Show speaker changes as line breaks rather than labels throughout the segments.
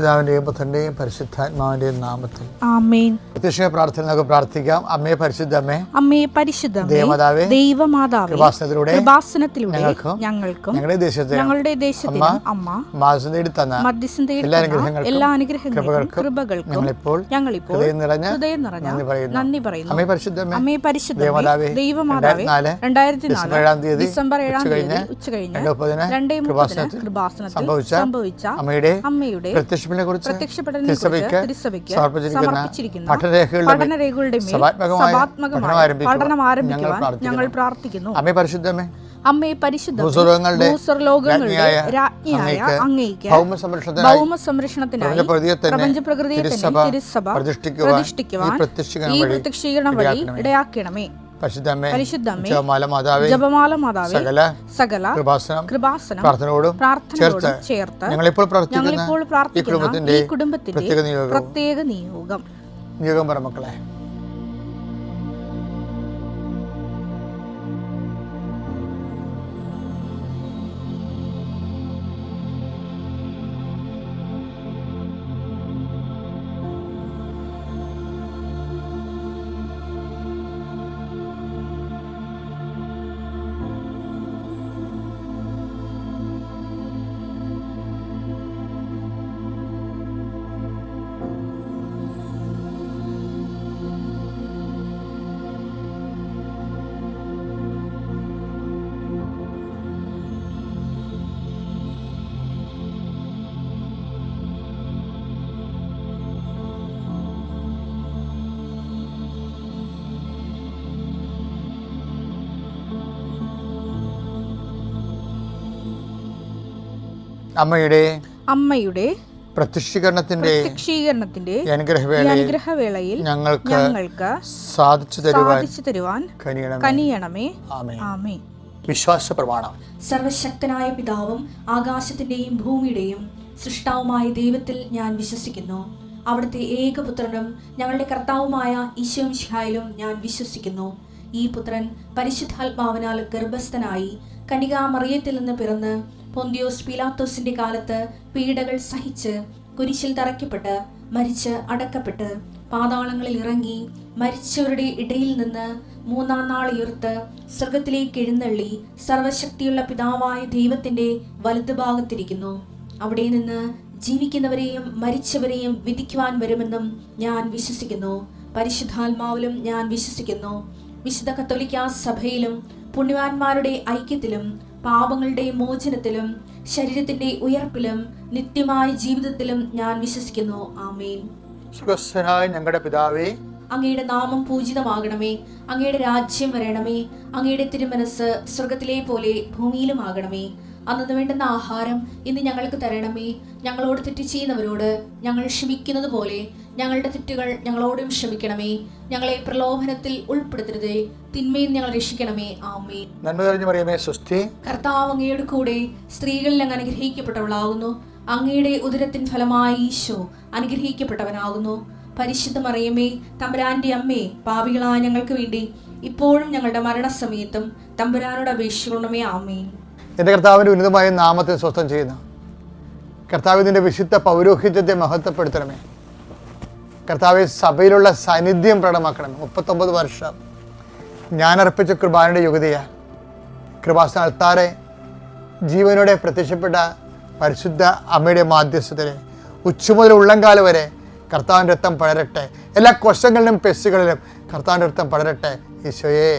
പിതാവിൻ്റെയും പുത്രൻ്റെയും പരിശുദ്ധാത്മാവിൻ്റെയും നാമത്തിൽ
ആമേൻ.
പ്രത്യക്ഷ പ്രാർത്ഥന നമുക്ക് പ്രാർത്ഥിക്കാം. അമ്മേ പരിശുദ്ധമേ,
അമ്മേ പരിശുദ്ധമേ,
ദൈവമാതാവേ,
ദൈവമാതാവേ,
കൃപാസനത്തിലൂടെ
ഞങ്ങൾക്കും
ഞങ്ങളുടെ ദേശത്തിനും
അമ്മ
മധ്യസ്ഥം തേടി തന്ന
എല്ലാ അനുഗ്രഹങ്ങൾക്കും കൃപകൾക്കും ഞങ്ങളിപ്പോൾ ഹൃദയം നിറഞ്ഞ നന്ദി പറയുന്നു. അമ്മേ പരിശുദ്ധമേ, ദൈവമാതാവേ, 2004 ഡിസംബർ 7 തീയതി ഉച്ചകഴിഞ്ഞ് 2:30 കൃപാസനത്തിൽ സംഭവിച്ച അമ്മയുടെ പ്രത്യക്ഷപ്പെടലിനെ തിരുസഭയ്ക്ക് സമർപ്പിച്ചിരിക്കുന്ന പഠനരേഖകളുടെ മേൽ സഭാത്മകമായ പഠനം ആരംഭിക്കുവാൻ ഞങ്ങൾ പ്രാർത്ഥിക്കുന്നു.
അമ്മേ പരിശുദ്ധമേ,
അമ്മേ പരിശുദ്ധമേ, ഭൂസ്വർലോകങ്ങളുടെ രാജ്ഞിയായ അങ്ങേയ്ക്ക് ഭൗമസംരക്ഷണത്തിനായി പ്രപഞ്ചപ്രകൃതിയെ തന്നെ തിരുസഭ പ്രതിഷ്ഠിക്കുവാൻ ഈ പ്രത്യക്ഷീകരണം വഴി ഇടയാക്കണമേ. പരിശുദ്ധമേ, ജപമാല മാതാവേ, സകല കൃപാസനം പ്രാർത്ഥനയോടും ചേർത്ത് ഞങ്ങളിപ്പോൾ പ്രാർത്ഥിക്കുന്ന ഈ കുടുംബത്തിന്റെ പ്രത്യേക നിയോഗം
മക്കളെ.
അമ്മയുടെ
പ്രത്യക്ഷീകരണത്തിന്റെ അനുഗ്രഹവേളയിൽ ഞങ്ങൾക്ക് സാധിച്ചു തരുവാൻ
കനിയണമേ.
ആമേൻ. വിശ്വാസ പ്രമാണം.
സർവശക്തനായ പിതാവും ആകാശത്തിന്റെയും ഭൂമിയുടെയും സൃഷ്ടാവുമായ ദൈവത്തിൽ ഞാൻ വിശ്വസിക്കുന്നു. അവിടുത്തെ ഏകപുത്രനും ഞങ്ങളുടെ കർത്താവുമായ ഈശോ മിശിഹായിലും ഞാൻ വിശ്വസിക്കുന്നു. ഈ പുത്രൻ പരിശുദ്ധാത്മാവിനാൽ ഗർഭസ്ഥനായി കന്യകാമറിയത്തിൽ നിന്ന് പിറന്ന് പൊന്തിയോസ് പീലാത്തോസിന്റെ കാലത്ത് പീഡകൾ സഹിച്ച് കുരിശിൽ തറയ്ക്കപ്പെട്ട് മരിച്ച് അടക്കപ്പെട്ട് പാതാളങ്ങളിൽ ഇറങ്ങി മരിച്ചവരുടെ ഇടയിൽ നിന്ന് 3-ാം നാൾ ഉയർത്ത് സ്വർഗത്തിലേക്ക് എഴുന്നള്ളി സർവശക്തിയുള്ള പിതാവായ ദൈവത്തിന്റെ വലതുഭാഗത്തിരിക്കുന്നു. അവിടെ നിന്ന് ജീവിക്കുന്നവരെയും മരിച്ചവരെയും വിധിക്കുവാൻ വരുമെന്നും ഞാൻ വിശ്വസിക്കുന്നു. പരിശുദ്ധാത്മാവിലും ഞാൻ വിശ്വസിക്കുന്നു. വിശുദ്ധ കത്തോലിക്കാ സഭയിലും പുണ്യവാന്മാരുടെ ഐക്യത്തിലും പാപങ്ങളുടെ മോചനത്തിലും ശരീരത്തിന്റെ ഉയർപ്പിലും നിത്യമായ ജീവിതത്തിലും ഞാൻ വിശ്വസിക്കുന്നു. ആമേൻ.
ഞങ്ങളുടെ പിതാവേ,
അങ്ങയുടെ നാമം പൂജിതമാകണമേ. അങ്ങയുടെ രാജ്യം വരണമേ. അങ്ങയുടെ തിരുമനസ് സ്വർഗത്തിലെ പോലെ ഭൂമിയിലും ആകണമേ. അന്നു വേണ്ടുന്ന ആഹാരം ഇന്ന് ഞങ്ങൾക്ക് തരണമേ. ഞങ്ങളോട് തെറ്റ് ചെയ്യുന്നവരോട് ഞങ്ങൾ ക്ഷമിക്കുന്നത് പോലെ ഞങ്ങളുടെ തെറ്റുകൾ ഞങ്ങളോടും ക്ഷമിക്കണമേ. ഞങ്ങളെ പ്രലോഭനത്തിൽ ഉൾപ്പെടുത്തരുതേ, തിന്മയിൽ ഞങ്ങൾ രക്ഷിക്കണമേ. ആമേൻ. കർത്താവ് അങ്ങയുടെ കൂടെ സ്ത്രീകളിൽ അങ്ങ് അനുഗ്രഹിക്കപ്പെട്ടവളാകുന്നു. അങ്ങയുടെ ഉദരത്തിൻ ഫലമായി ഈശോ അനുഗ്രഹിക്കപ്പെട്ടവനാകുന്നു. പരിശുദ്ധ മറിയമേ, തമ്പുരാന്റെ അമ്മേ, പാപികളായ ഞങ്ങൾക്ക് വേണ്ടി ഇപ്പോഴും ഞങ്ങളുടെ മരണസമയത്തും തമ്പുരാനോട് അപേക്ഷിക്കണമേ. ആമേൻ.
എൻ്റെ കർത്താവിൻ്റെ ഉന്നതമായ നാമത്തെ സ്വസ്ഥം ചെയ്യുന്ന കർത്താവിൻ്റെ വിശുദ്ധ പൗരോഹിത്യത്തെ മഹത്വപ്പെടുത്തണമേ. കർത്താവ് സഭയിലുള്ള സാന്നിധ്യം പ്രകടമാക്കണമേ. 39 വർഷം ഞാൻ അർപ്പിച്ച കുർബാനയുടെ യുഗതിയാണ്. കൃപാസന അൾത്താരെ ജീവനോടെ പ്രത്യക്ഷപ്പെട്ട പരിശുദ്ധ അമ്മയുടെ മാധ്യസ്ഥത്തിൽ ഉച്ചമുതൽ ഉള്ളംകാല വരെ കർത്താവിൻ്റെ രക്തം പടരട്ടെ. എല്ലാ കോശങ്ങളിലും പെസ്സുകളിലും കർത്താവിൻ്റെ രക്തം പടരട്ടെ. ഈശോയെ,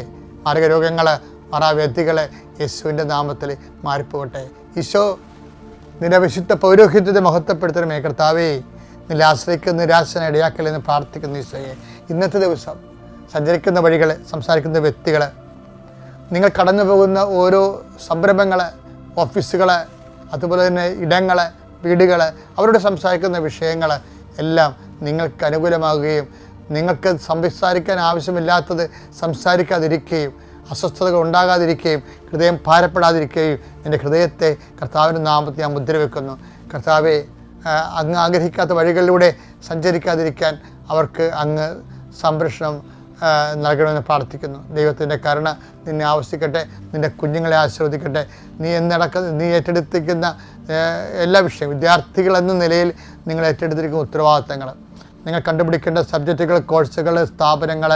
മാർഗരോഗങ്ങൾ, മറാവ്യാധികൾ യേശുവിൻ്റെ നാമത്തിൽ മാറിപ്പോകട്ടെ. ഈശോ, നിന്റെ വിശുദ്ധ പൗരോഹിത്യത്തെ മഹത്വപ്പെടുത്തണമേ. കർത്താവേ, നിന്നെ ആശ്രയിക്കുന്ന നിരാശന ഇടയാക്കലെന്ന് പ്രാർത്ഥിക്കുന്നു. ഈശോയെ, ഇന്നത്തെ ദിവസം സഞ്ചരിക്കുന്ന വഴികൾ, സംസാരിക്കുന്ന വ്യക്തികൾ, നിങ്ങൾ കടന്നു പോകുന്ന ഓരോ സംരംഭങ്ങൾ, ഓഫീസുകൾ, അതുപോലെ തന്നെ ഇടങ്ങൾ, വീടുകൾ, അവരോട് സംസാരിക്കുന്ന വിഷയങ്ങൾ എല്ലാം നിങ്ങൾക്ക് അനുകൂലമാകുകയും നിങ്ങൾക്ക് സംസാരിക്കാൻ ആവശ്യമില്ലാത്തത് സംസാരിക്കാതിരിക്കുകയും അസ്വസ്ഥതകൾ ഉണ്ടാകാതിരിക്കുകയും ഹൃദയം ഭാരപ്പെടാതിരിക്കുകയും എൻ്റെ ഹൃദയത്തെ കർത്താവിൻ്റെ നാമത്തിൽ ഞാൻ മുദ്രവെക്കുന്നു. കർത്താവെ, അങ്ങ് ആഗ്രഹിക്കാത്ത വഴികളിലൂടെ സഞ്ചരിക്കാതിരിക്കാൻ അവർക്ക് അങ്ങ് സംരക്ഷണം നൽകണമെന്ന് പ്രാർത്ഥിക്കുന്നു. ദൈവത്തിൻ്റെ കരുണ നിന്നെ ആവശ്യിക്കട്ടെ, നിൻ്റെ കുഞ്ഞുങ്ങളെ ആശീർവദിക്കട്ടെ. നീ ഏറ്റെടുത്തിരിക്കുന്ന എല്ലാ വിഷയവും, വിദ്യാർത്ഥികൾ എന്ന നിലയിൽ നിങ്ങൾ ഏറ്റെടുത്തിരിക്കുന്ന ഉത്തരവാദിത്തങ്ങൾ, നിങ്ങൾ കണ്ടുപിടിക്കേണ്ട സബ്ജക്റ്റുകൾ, കോഴ്സുകൾ, സ്ഥാപനങ്ങൾ,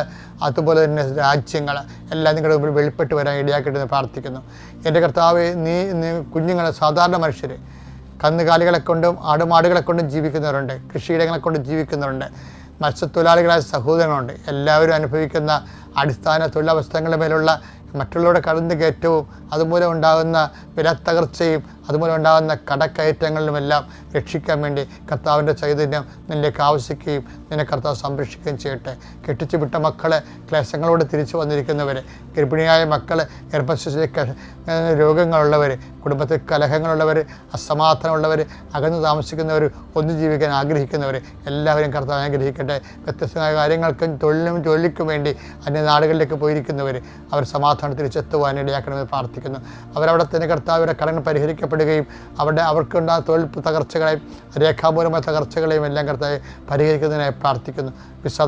അതുപോലെ തന്നെ രാജ്യങ്ങൾ എല്ലാം നിങ്ങളുടെ മുമ്പിൽ വെളിപ്പെട്ട് വരാൻ ഇടയാക്കട്ടെന്ന് പ്രാർത്ഥിക്കുന്നു. എൻ്റെ കർത്താവേ, നീ കുഞ്ഞുങ്ങളെ, സാധാരണ മനുഷ്യർ, കന്നുകാലികളെ കൊണ്ടും ആടുമാടുകളെ കൊണ്ടും ജീവിക്കുന്നവരുണ്ട്, കൃഷിയിടങ്ങളെ കൊണ്ട് ജീവിക്കുന്നവരുണ്ട്, മത്സ്യത്തൊഴിലാളികളായ സഹോദരങ്ങളുണ്ട്. എല്ലാവരും അനുഭവിക്കുന്ന അടിസ്ഥാന തൊഴിലവസ്ഥകളുടെ മേലുള്ള മറ്റുള്ളവരുടെ കടന്നുകയറ്റവും അതുമൂലം ഉണ്ടാകുന്ന വിലത്തകർച്ചയും അതുമൂലം ഉണ്ടാകുന്ന കടക്കയറ്റങ്ങളിലുമെല്ലാം രക്ഷിക്കാൻ വേണ്ടി കർത്താവിൻ്റെ ചൈതന്യം നിന്നിലേക്ക് ആവശ്യിക്കുകയും നിന്നെ കർത്താവ് സംരക്ഷിക്കുകയും ചെയ്യട്ടെ. കെട്ടിച്ചു വിട്ട മക്കളെ, ക്ലേശങ്ങളോട് തിരിച്ചു വന്നിരിക്കുന്നവർ, ഗർഭിണിയായ മക്കൾ, ഗർഭശിശുക്കൾ, രോഗങ്ങളുള്ളവർ, കുടുംബത്തിൽ കലഹങ്ങളുള്ളവർ, അസമാധാനമുള്ളവർ, അകന്നു താമസിക്കുന്നവർ, ഒന്നു ജീവിക്കാൻ ആഗ്രഹിക്കുന്നവർ എല്ലാവരും കർത്താവ് അനുഗ്രഹിക്കട്ടെ. വ്യത്യസ്തമായ കാര്യങ്ങൾക്കും ജോലിക്കും വേണ്ടി അന്യനാടുകളിലേക്ക് പോയിരിക്കുന്നവർ അവർ സമാധാനം തിരിച്ചെത്തുവാൻ ഇടയാക്കണമെന്ന് പ്രാർത്ഥിക്കുന്നു. അവരവിടെ തന്നെ കർത്താവിൻ്റെ കടങ്ങൾ പരിഹരിക്കപ്പെടുകയും അവർക്കുണ്ടാകുന്ന തൊഴിൽ തകർച്ചകളെയും രേഖാമൂലമായ തകർച്ചകളെയും എല്ലാം കർത്താവ് പരിഹരിക്കുന്നതിനായി പ്രാർത്ഥിക്കുന്നു. വിസ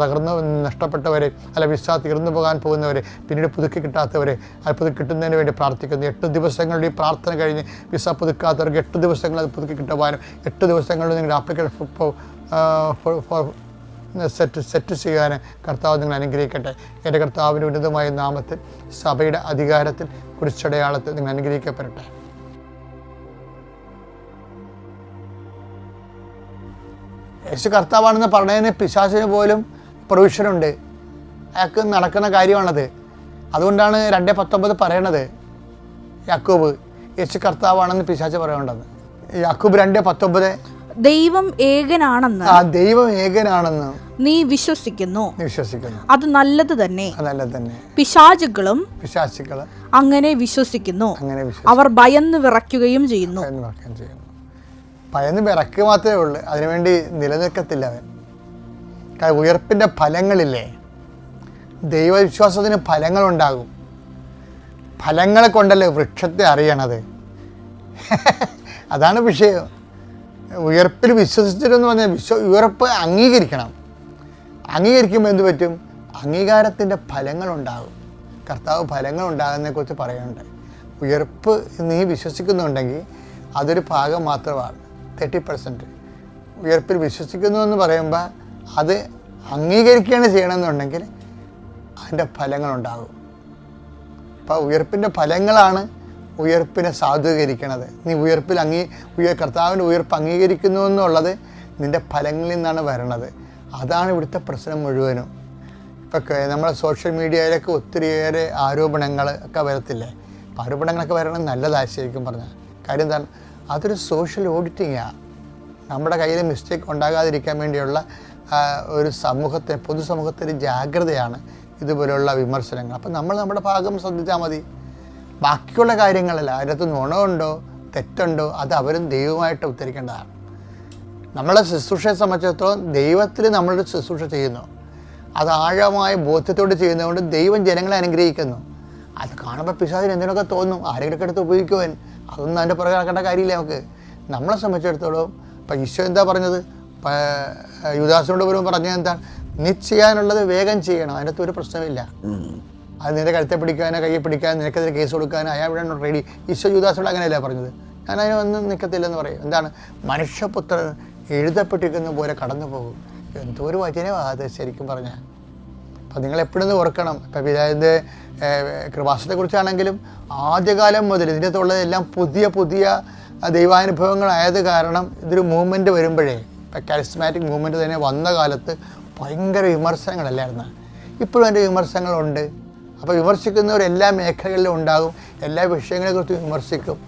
നഷ്ടപ്പെട്ടവരെ, വിസ തീർന്നു പോകാൻ പോകുന്നവരെ, പിന്നീട് പുതുക്കി കിട്ടാത്തവരെ അത് പുതുക്കി കിട്ടുന്നതിന് വേണ്ടി പ്രാർത്ഥിക്കുന്നു. 8 ദിവസങ്ങളുടെ ഈ പ്രാർത്ഥന കഴിഞ്ഞ് വിസ പുതുക്കാത്തവർക്ക് 8 ദിവസങ്ങൾ അത് പുതുക്കി കിട്ടുവാനും 8 ദിവസങ്ങളിൽ നിങ്ങളുടെ ആപ്ലിക്കേഷൻ സെറ്റ് ചെയ്യാൻ കർത്താവ് നിങ്ങൾ അനുഗ്രഹിക്കട്ടെ. എൻ്റെ കർത്താവിൻ്റെ ഉന്നതമായ നാമത്തിൽ, സഭയുടെ അധികാരത്തിൽ, കുരിശടയാളത്തിൽ നിങ്ങൾ അനുഗ്രഹിക്കപ്പെടട്ടെ. യേശു കർത്താവാണെന്ന് പറഞ്ഞതിന് പിശാചിന് പോലും പ്രൊവിഷനുണ്ട്. അയാൾക്ക് നടക്കുന്ന കാര്യമാണത്. അതുകൊണ്ടാണ് 2:19 പറയണത്, യാക്കോബ് യേശു കർത്താവാണെന്ന് പിശാച് പറയേണ്ടത്. യാക്കോബ് 2:19
ദൈവം ഏകനാണെന്ന് നീ വിശ്വസിക്കുന്നു, അത് നല്ലത് തന്നെ. പിശാചുകളും അങ്ങനെ വിശ്വസിക്കുന്നു, അവർ ഭയന്ന് വിറയ്ക്കുകയും ചെയ്യുന്നു.
ഭയന്ന് വിറക്കുക മാത്രമേ ഉള്ളൂ, അതിനുവേണ്ടി നിലനിൽക്കത്തില്ല അവൻ. ഉയർപ്പിൻ്റെ ഫലങ്ങളില്ലേ, ദൈവവിശ്വാസത്തിന് ഫലങ്ങളുണ്ടാകും. ഫലങ്ങളെ കൊണ്ടല്ലേ വൃക്ഷത്തെ അറിയണത്. അതാണ് വിഷയം. ഉയർപ്പിൽ വിശ്വസിച്ചിട്ടെന്ന് പറഞ്ഞാൽ ഉയർപ്പ് അംഗീകരിക്കണം. അംഗീകരിക്കുമ്പോൾ എന്ത് പറ്റും? അംഗീകാരത്തിൻ്റെ ഫലങ്ങളുണ്ടാകും. കർത്താവ് ഫലങ്ങളുണ്ടാകുന്നതിനെക്കുറിച്ച് പറയുന്നുണ്ട്. ഉയർപ്പ് നീ വിശ്വസിക്കുന്നുണ്ടെങ്കിൽ അതൊരു ഭാഗം മാത്രമാണ്, 30%. ഉയർപ്പിൽ വിശ്വസിക്കുന്നു എന്ന് പറയുമ്പോൾ അത് അംഗീകരിക്കുകയാണ് ചെയ്യണമെന്നുണ്ടെങ്കിൽ അതിൻ്റെ ഫലങ്ങളുണ്ടാകും. അപ്പോൾ ഉയർപ്പിൻ്റെ ഫലങ്ങളാണ് ഉയർപ്പിനെ സാധൂകരിക്കണത്. നീ ഉയർപ്പിൽ കർത്താവിൻ്റെ ഉയർപ്പ് അംഗീകരിക്കുന്നു എന്നുള്ളത് നിൻ്റെ ഫലങ്ങളിൽ നിന്നാണ് വരണത്. അതാണ് ഇവിടുത്തെ പ്രശ്നം മുഴുവനും. ഇപ്പം നമ്മളെ സോഷ്യൽ മീഡിയയിലൊക്കെ ഒത്തിരിയേറെ ആരോപണങ്ങൾ ഒക്കെ വരത്തില്ലേ? അപ്പം ആരോപണങ്ങളൊക്കെ വരണം നല്ലതാണ് ശരിക്കും പറഞ്ഞാൽ. കാര്യം എന്താണ്? അതൊരു സോഷ്യൽ ഓഡിറ്റിങ്ങാണ്. നമ്മുടെ കയ്യിൽ മിസ്റ്റേക്ക് ഉണ്ടാകാതിരിക്കാൻ വേണ്ടിയുള്ള ഒരു പൊതുസമൂഹത്തിൻ്റെ ജാഗ്രതയാണ് ഇതുപോലെയുള്ള വിമർശനങ്ങൾ. അപ്പം നമ്മൾ നമ്മുടെ ഭാഗം ശ്രദ്ധിച്ചാൽ മതി. ബാക്കിയുള്ള കാര്യങ്ങളല്ല, അതിനകത്ത് നുണമുണ്ടോ തെറ്റുണ്ടോ അത് അവരും ദൈവമായിട്ട് ഉത്തരിക്കേണ്ടതാണ്. നമ്മളെ ശുശ്രൂഷയെ സംബന്ധിച്ചിടത്തോളം ദൈവത്തിൽ നമ്മളൊരു ശുശ്രൂഷ ചെയ്യുന്നു, അത് ആഴമായ ബോധ്യത്തോട് ചെയ്യുന്നതുകൊണ്ട് ദൈവം ജനങ്ങളെ അനുഗ്രഹിക്കുന്നു. അത് കാണുമ്പോൾ പിശാചിന് എന്തിനൊക്കെ തോന്നും, ആരെങ്കിലൊക്കെ എടുത്ത് ഉപയോഗിക്കുവാൻ. അതൊന്നും അതിൻ്റെ പുറകെ നടക്കേണ്ട കാര്യമില്ല നമുക്ക്. നമ്മളെ സംബന്ധിച്ചിടത്തോളം ഇപ്പം ഈശോ എന്താ പറഞ്ഞത്? യുദാസിനോട് പോലും പറഞ്ഞത് എന്താണ്? നീ ചെയ്യാനുള്ളത് വേഗം ചെയ്യണം, അതിനകത്ത് ഒരു പ്രശ്നമില്ല. അത് നിന്റെ കഴുത്തെ പിടിക്കാനോ കയ്യിൽ പിടിക്കാനോ നിനക്കെതിരെ കേസ് കൊടുക്കാനോ അയാൾ ഇവിടെ റെഡി. ഈശോ യുദാസിനോട് അങ്ങനെയല്ല പറഞ്ഞത്, ഞാൻ അതിനൊന്നും നിൽക്കത്തില്ലെന്ന് പറയും. എന്താണ്? മനുഷ്യപുത്രൻ എഴുതപ്പെട്ടിരിക്കുന്ന പോലെ കടന്നു പോകും. എന്തോ ഒരു വചനമാണ് ശരിക്കും പറഞ്ഞാൽ. അപ്പം നിങ്ങളെപ്പോഴും ഓർക്കണം. ഇപ്പം പിതാവിൻ്റെ കൃപാസനത്തെക്കുറിച്ചാണെങ്കിലും ആദ്യകാലം മുതൽ ഇതിൻ്റെ ഉള്ളതെല്ലാം പുതിയ ദൈവാനുഭവങ്ങളായത് കാരണം ഇതൊരു മൂവ്മെൻറ്റ് വരുമ്പോഴേ, ഇപ്പം കാരിസ്മാറ്റിക് മൂവ്മെൻറ്റ് തന്നെ വന്ന കാലത്ത് ഭയങ്കര വിമർശനങ്ങളല്ലായിരുന്നു. ഇപ്പോഴും അതിൻ്റെ വിമർശനങ്ങളുണ്ട്. അപ്പോൾ വിമർശിക്കുന്നവർ എല്ലാ മേഖലകളിലും ഉണ്ടാകും, എല്ലാ വിഷയങ്ങളെക്കുറിച്ച് വിമർശിക്കും.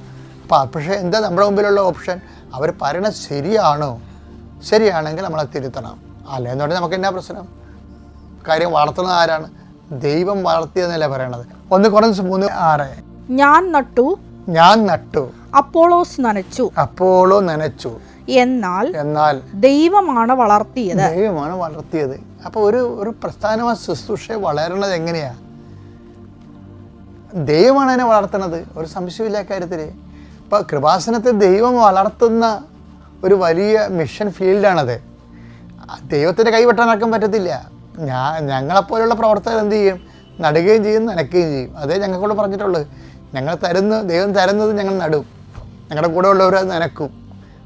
പക്ഷേ എന്താ നമ്മുടെ മുമ്പിലുള്ള ഓപ്ഷൻ? അവർ പറയണത് ശരിയാണെങ്കിൽ നമ്മളത് തിരുത്തണം. അല്ലെന്നുണ്ടെങ്കിൽ നമുക്ക് എന്നാ പ്രശ്നം? കാര്യം വളർത്തുന്നത് ആരാണ്? ദൈവം വളർത്തിയെന്നല്ലേ പറയണത്. 1 Corinthians 3:6
ഞാൻ നട്ടു അപ്പോളോ നനച്ചു എന്നാൽ ദൈവമാണ് വളർത്തിയത്. അപ്പോൾ ഒരു പ്രസ്ഥാനമായ ശുശ്രൂഷയെ വളരണത് എങ്ങനെയാ? ദൈവമാണ് അതിനെ വളർത്തുന്നത്, ഒരു സംശയമില്ല കാര്യത്തിൽ. ഇപ്പോൾ കൃപാസനത്തെ ദൈവം വളർത്തുന്ന ഒരു വലിയ മിഷൻ ഫീൽഡാണത്. ദൈവത്തിൻ്റെ കൈവെട്ടാനാക്കാൻ പറ്റത്തില്ല.
ഞങ്ങളെപ്പോലുള്ള പ്രവർത്തകർ എന്ത് ചെയ്യും? നടുകയും ചെയ്യും, നനയ്ക്കുകയും ചെയ്യും. അതേ ഞങ്ങൾക്കൂടെ പറഞ്ഞിട്ടുള്ളത്. ദൈവം തരുന്നത് ഞങ്ങൾ നടും, ഞങ്ങളുടെ കൂടെ ഉള്ളവർ അത് നനക്കും.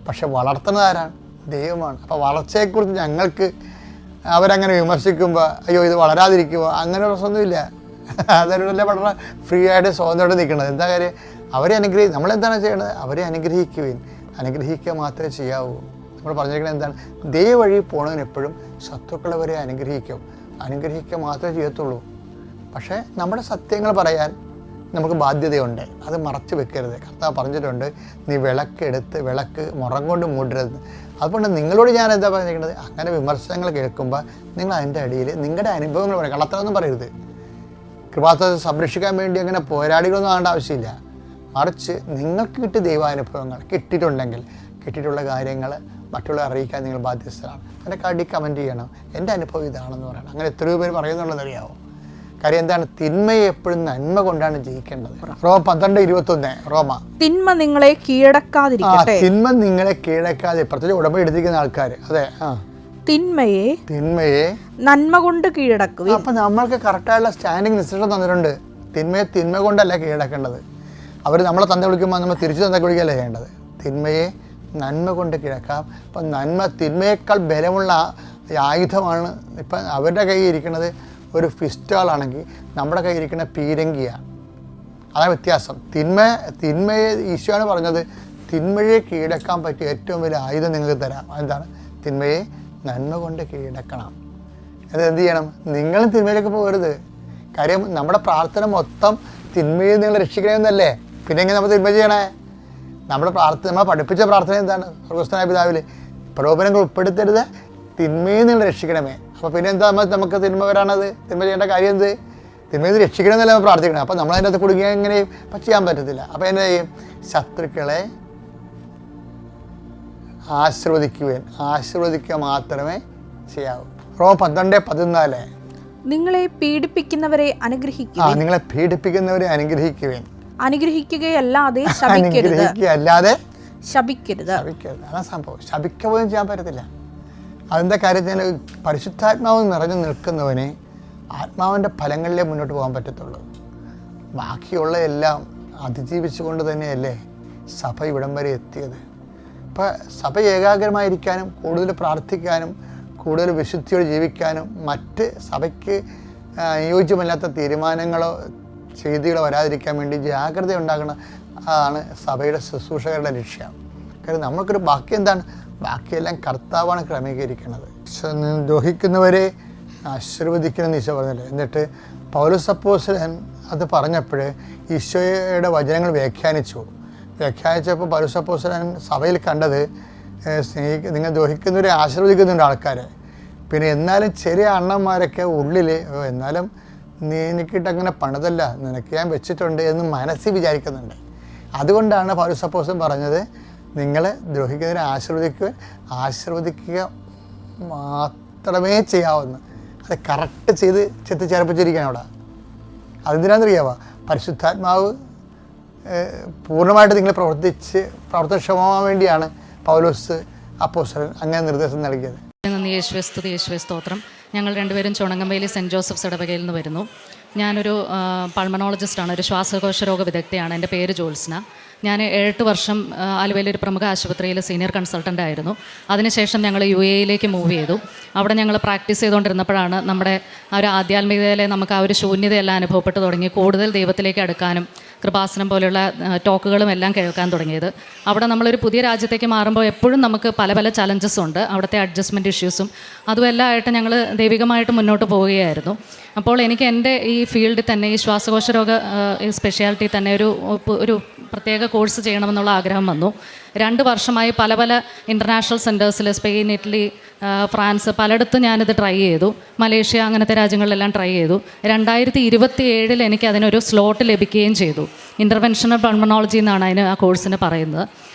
പക്ഷെ വളർത്തുന്നത് ആരാണ്? ദൈവമാണ്. അപ്പോൾ വളർച്ചയെക്കുറിച്ച് ഞങ്ങൾക്ക് അവരങ്ങനെ വിമർശിക്കുമ്പോൾ അയ്യോ ഇത് വളരാതിരിക്കുമോ അങ്ങനെ പ്രശ്നമൊന്നുമില്ല. അതിനോടല്ലേ വളരെ ഫ്രീ ആയിട്ട് സ്വാതന്ത്ര്യമായിട്ട് നിൽക്കുന്നത്. എന്താ കാര്യം? അവരെ നമ്മളെന്താണ് ചെയ്യേണ്ടത്? അവരെ അനുഗ്രഹിക്കുക മാത്രമേ ചെയ്യാവൂ. നമ്മൾ പറഞ്ഞിരിക്കുന്നത് എന്താണ്? ദൈവ വഴി പോണവന് എപ്പോഴും ശത്രുക്കളവരെ അനുഗ്രഹിക്കുക മാത്രമേ ചെയ്യത്തുള്ളൂ. പക്ഷേ നമ്മുടെ സത്യങ്ങൾ പറയാൻ നമുക്ക് ബാധ്യതയുണ്ട്. അത് മറച്ചു വെക്കരുത്. കർത്താവ് പറഞ്ഞിട്ടുണ്ട്, നീ വിളക്ക് മുറം കൊണ്ട് മൂടരുത്. അതുകൊണ്ട് നിങ്ങളോട് ഞാൻ എന്താ പറഞ്ഞിരിക്കുന്നത്? അങ്ങനെ വിമർശനങ്ങൾ കേൾക്കുമ്പോൾ നിങ്ങൾ അതിൻ്റെ അടിയിൽ നിങ്ങളുടെ അനുഭവങ്ങൾ പറയും. കള്ളത്തരമൊന്നും പറയരുത്. കൃപാസനത്തെ സംരക്ഷിക്കാൻ വേണ്ടി അങ്ങനെ പോരാടികളൊന്നും ആകേണ്ട ആവശ്യമില്ല. മറിച്ച് നിങ്ങൾക്ക് കിട്ടിയ ദൈവാനുഭവങ്ങൾ കിട്ടിയിട്ടുള്ള കാര്യങ്ങൾ മറ്റുള്ളവരെ അറിയിക്കാൻ നിങ്ങൾ ബാധ്യസ്ഥരാണ്. അതിൻ്റെ കാർഡിൽ കമൻറ്റ് ചെയ്യണം, എൻ്റെ അനുഭവം ഇതാണെന്ന് പറയണം. അങ്ങനെ എത്രയോ പേര് പറയുന്നുള്ളതെന്നറിയാമോ? കാര്യം എന്താണ്? തിന്മയെ എപ്പോഴും നന്മ കൊണ്ടാണ് ജയിക്കേണ്ടത്. റോമ 12:21.
തിന്മ നിങ്ങളെ കീഴടക്കാതിരിക്കട്ടെ.
തിന്മ നിങ്ങളെ കീഴടക്കാതെ, പ്രത്യേകിച്ച് ഉടമ്പടി എടുത്തിരിക്കുന്ന ആൾക്കാർ. അതെ,
തിന്മയെ നന്മ കൊണ്ട് കീഴടക്കുക.
അപ്പം നമ്മൾക്ക് കറക്റ്റായിട്ടുള്ള സ്റ്റാൻഡിങ് നിശ്ചയം തന്നിട്ടുണ്ട്. തിന്മ കൊണ്ടല്ല കീഴടക്കേണ്ടത്. അവർ നമ്മളെ തന്ത വിളിക്കുമ്പോൾ നമ്മൾ തിരിച്ചു തന്ത വിളിക്കുകയല്ല ചെയ്യേണ്ടത്. തിന്മയെ നന്മ കൊണ്ട് കീഴടക്കാം. അപ്പം തിന്മയേക്കാൾ ബലമുള്ള ആയുധമാണ്. ഇപ്പം അവരുടെ കയ്യിൽ ഇരിക്കുന്നത് ഒരു ഫിസ്റ്റോളാണെങ്കിൽ നമ്മുടെ കയ്യിൽ ഇരിക്കുന്ന പീരങ്കിയാണ്. അതാണ് വ്യത്യാസം. തിന്മയെ ഈശോയാണ് പറഞ്ഞത്, തിന്മയെ കീഴടക്കാൻ പറ്റിയ ഏറ്റവും വലിയ ആയുധം നിങ്ങൾക്ക് തരാം. എന്താണ്? തിന്മയെ നന്മ കൊണ്ട് കീഴടക്കണം. എന്ത് ചെയ്യണം? നിങ്ങളും തിന്മയിലേക്ക് പോകരുത്. കാര്യം നമ്മുടെ പ്രാർത്ഥന മൊത്തം തിന്മയിൽ നിങ്ങൾ രക്ഷിക്കണമെന്നല്ലേ. പിന്നെ എങ്ങനെ നമ്മൾ തിന്മ ചെയ്യണേ? നമ്മൾ പഠിപ്പിച്ച പ്രാർത്ഥന എന്താണ്? സ്വർഗ്ഗസ്ഥനായ പിതാവിൽ പ്രലോഭനങ്ങൾ ഉൾപ്പെടുത്തരുത്, തിന്മയിൽ നിങ്ങൾ രക്ഷിക്കണമേ. അപ്പോൾ പിന്നെ എന്താ നമുക്ക് തിന്മ വരാനത്? തിന്മ ചെയ്യേണ്ട കാര്യം എന്ത്? തിന്മയിൽ നിന്ന് രക്ഷിക്കണമെന്നല്ല നമ്മൾ പ്രാർത്ഥിക്കണം. അപ്പോൾ നമ്മൾ അതിൻ്റെ അകത്ത് കുടുങ്ങിയാൽ എങ്ങനെയും ചെയ്യാൻ പറ്റത്തില്ല. അപ്പോൾ എന്താ ചെയ്യും? ശത്രുക്കളെ ആശീർവദിക്കുക മാത്രമേ ചെയ്യാവൂ. റോമ 12:14.
നിങ്ങളെ പീഡിപ്പിക്കുന്നവരെ അനുഗ്രഹിക്കുക.
നിങ്ങളെ പീഡിപ്പിക്കുന്നവരെ അനുഗ്രഹിക്കുവേൻ.
അനുഗ്രഹിക്കുകയല്ലാതെ ശപിക്കരുത്.
അതാണ് സംഭവം. ശപിക്കുകയും ചെയ്യാൻ പറ്റത്തില്ല. അതിൻ്റെ കാര്യത്തിൽ പരിശുദ്ധാത്മാവ് നിറഞ്ഞു നിൽക്കുന്നവനെ ആത്മാവിൻ്റെ ഫലങ്ങളിലേ മുന്നോട്ട് പോകാൻ പറ്റത്തുള്ളൂ. ബാക്കിയുള്ള എല്ലാം അതിജീവിച്ചുകൊണ്ട് തന്നെയല്ലേ സഭ ഇവിടം വരെ എത്തിയത്. ഇപ്പോൾ സഭ ഏകാഗ്രമായിരിക്കാനും കൂടുതൽ പ്രാർത്ഥിക്കാനും കൂടുതൽ വിശുദ്ധിയോടെ ജീവിക്കാനും മറ്റ് സഭയ്ക്ക് അനുയോജ്യമല്ലാത്ത തീരുമാനങ്ങളോ ചെയ്തികളോ വരാതിരിക്കാൻ വേണ്ടി ജാഗ്രത ഉണ്ടാക്കണം. അതാണ് സഭയുടെ ശുശ്രൂഷകരുടെ ലക്ഷ്യം. കാര്യം നമ്മൾക്കൊരു ബാക്കി എന്താണ്? ബാക്കിയെല്ലാം കർത്താവാണ് ക്രമീകരിക്കുന്നത്. ദ്രോഹിക്കുന്നവരെ ആശീർവദിക്കണമെന്ന് ഈശോ പറഞ്ഞില്ലേ. എന്നിട്ട് പൗലോസ് അപ്പോസ്തലൻ അത് പറഞ്ഞപ്പോൾ ഈശോയുടെ വചനങ്ങൾ വ്യാഖ്യാനിച്ചപ്പോൾ പൗലോസ് അപ്പോസ്തലൻ സഭയിൽ കണ്ടത് നിങ്ങൾ ദ്രോഹിക്കുന്നവരെ ആശീർവദിക്കുന്നുണ്ട് ആൾക്കാർ. പിന്നെ എന്നാലും ചെറിയ അണ്ണന്മാരൊക്കെ ഉള്ളിൽ എന്നാലും നീ എനിക്കിട്ടങ്ങനെ പണിതല്ല, നിനക്ക് ഞാൻ വെച്ചിട്ടുണ്ട് എന്ന് മനസ്സിൽ വിചാരിക്കുന്നുണ്ട്. അതുകൊണ്ടാണ് പൗലോസ് അപ്പോസ്തലൻ പറഞ്ഞത് നിങ്ങൾ ദ്രോഹിക്കുന്നതിനെ ആശീർവദിക്കുക മാത്രമേ ചെയ്യാവുന്നു. അത് കറക്റ്റ് ചെയ്ത് ചെത്തിച്ചേർപ്പിച്ചിരിക്കുകയാണ് അവിടെ. അതെന്തിനാണെന്നറിയാമോ? പരിശുദ്ധാത്മാവ് പൂർണ്ണമായിട്ട് നിങ്ങൾ പ്രവർത്തനക്ഷമമാകാൻ വേണ്ടിയാണ് പൗലോസ് അപ്പോസ്തലൻ അങ്ങനെ നിർദ്ദേശം നൽകിയത്.
നന്ദി യേശുവേ, സ്തുതി യേശുവേ, സ്തോത്രം. ഞങ്ങൾ രണ്ടുപേരും ചുണങ്ങമ്പേലി സെൻറ്റ് ജോസഫ്സ് ഇടവകയിൽ നിന്ന് വരുന്നു. ഞാനൊരു പൾമണോളജിസ്റ്റാണ്, ഒരു ശ്വാസകോശ രോഗ വിദഗ്ധയാണ്. എൻ്റെ പേര് ജോത്സ്ന. ഞാൻ 8 വർഷം ആലുവയിലെ ഒരു പ്രമുഖ ആശുപത്രിയിൽ സീനിയർ കൺസൾട്ടൻ്റ് ആയിരുന്നു. അതിനുശേഷം ഞങ്ങൾ UAE മൂവ് ചെയ്തു. അവിടെ ഞങ്ങൾ പ്രാക്ടീസ് ചെയ്തുകൊണ്ടിരുന്നപ്പോഴാണ് നമ്മുടെ ആ ഒരു ആധ്യാത്മികതയിലെ നമുക്ക് ആ ഒരു ശൂന്യതയെല്ലാം അനുഭവപ്പെട്ടു തുടങ്ങി. കൂടുതൽ ദൈവത്തിലേക്ക് അടുക്കാനും കൃപാസനം പോലെയുള്ള ടോക്കുകളും എല്ലാം കേൾക്കാൻ തുടങ്ങിയത്. അവിടെ നമ്മളൊരു പുതിയ രാജ്യത്തേക്ക് മാറുമ്പോൾ എപ്പോഴും നമുക്ക് പല പല ചലഞ്ചസ് ഉണ്ട്. അവിടുത്തെ അഡ്ജസ്റ്റ്മെൻറ്റ് ഇഷ്യൂസും അതുമെല്ലാം ആയിട്ട് ഞങ്ങൾ ദൈവികമായിട്ട് മുന്നോട്ട് പോവുകയായിരുന്നു. അപ്പോൾ എനിക്ക് എൻ്റെ ഈ ഫീൽഡിൽ തന്നെ ഈ ശ്വാസകോശ രോഗ സ്പെഷ്യാലിറ്റി തന്നെ ഒരു പ്രത്യേക കോഴ്സ് ചെയ്യണമെന്നുള്ള ആഗ്രഹം വന്നു. 2 വർഷമായി പല പല ഇൻ്റർനാഷണൽ സെൻറ്റേഴ്സിൽ സ്പെയിൻ, ഇറ്റലി, ഫ്രാൻസ് പലയിടത്തും ഞാനിത് ട്രൈ ചെയ്തു. മലേഷ്യ അങ്ങനത്തെ രാജ്യങ്ങളിലെല്ലാം ട്രൈ ചെയ്തു. 2027 എനിക്ക് അതിനൊരു സ്ലോട്ട് ലഭിക്കുകയും ചെയ്തു. ഇൻ്റർവെൻഷണൽ പൾമണോളജി എന്നാണ് ആ കോഴ്സിന് പറയുന്നത്.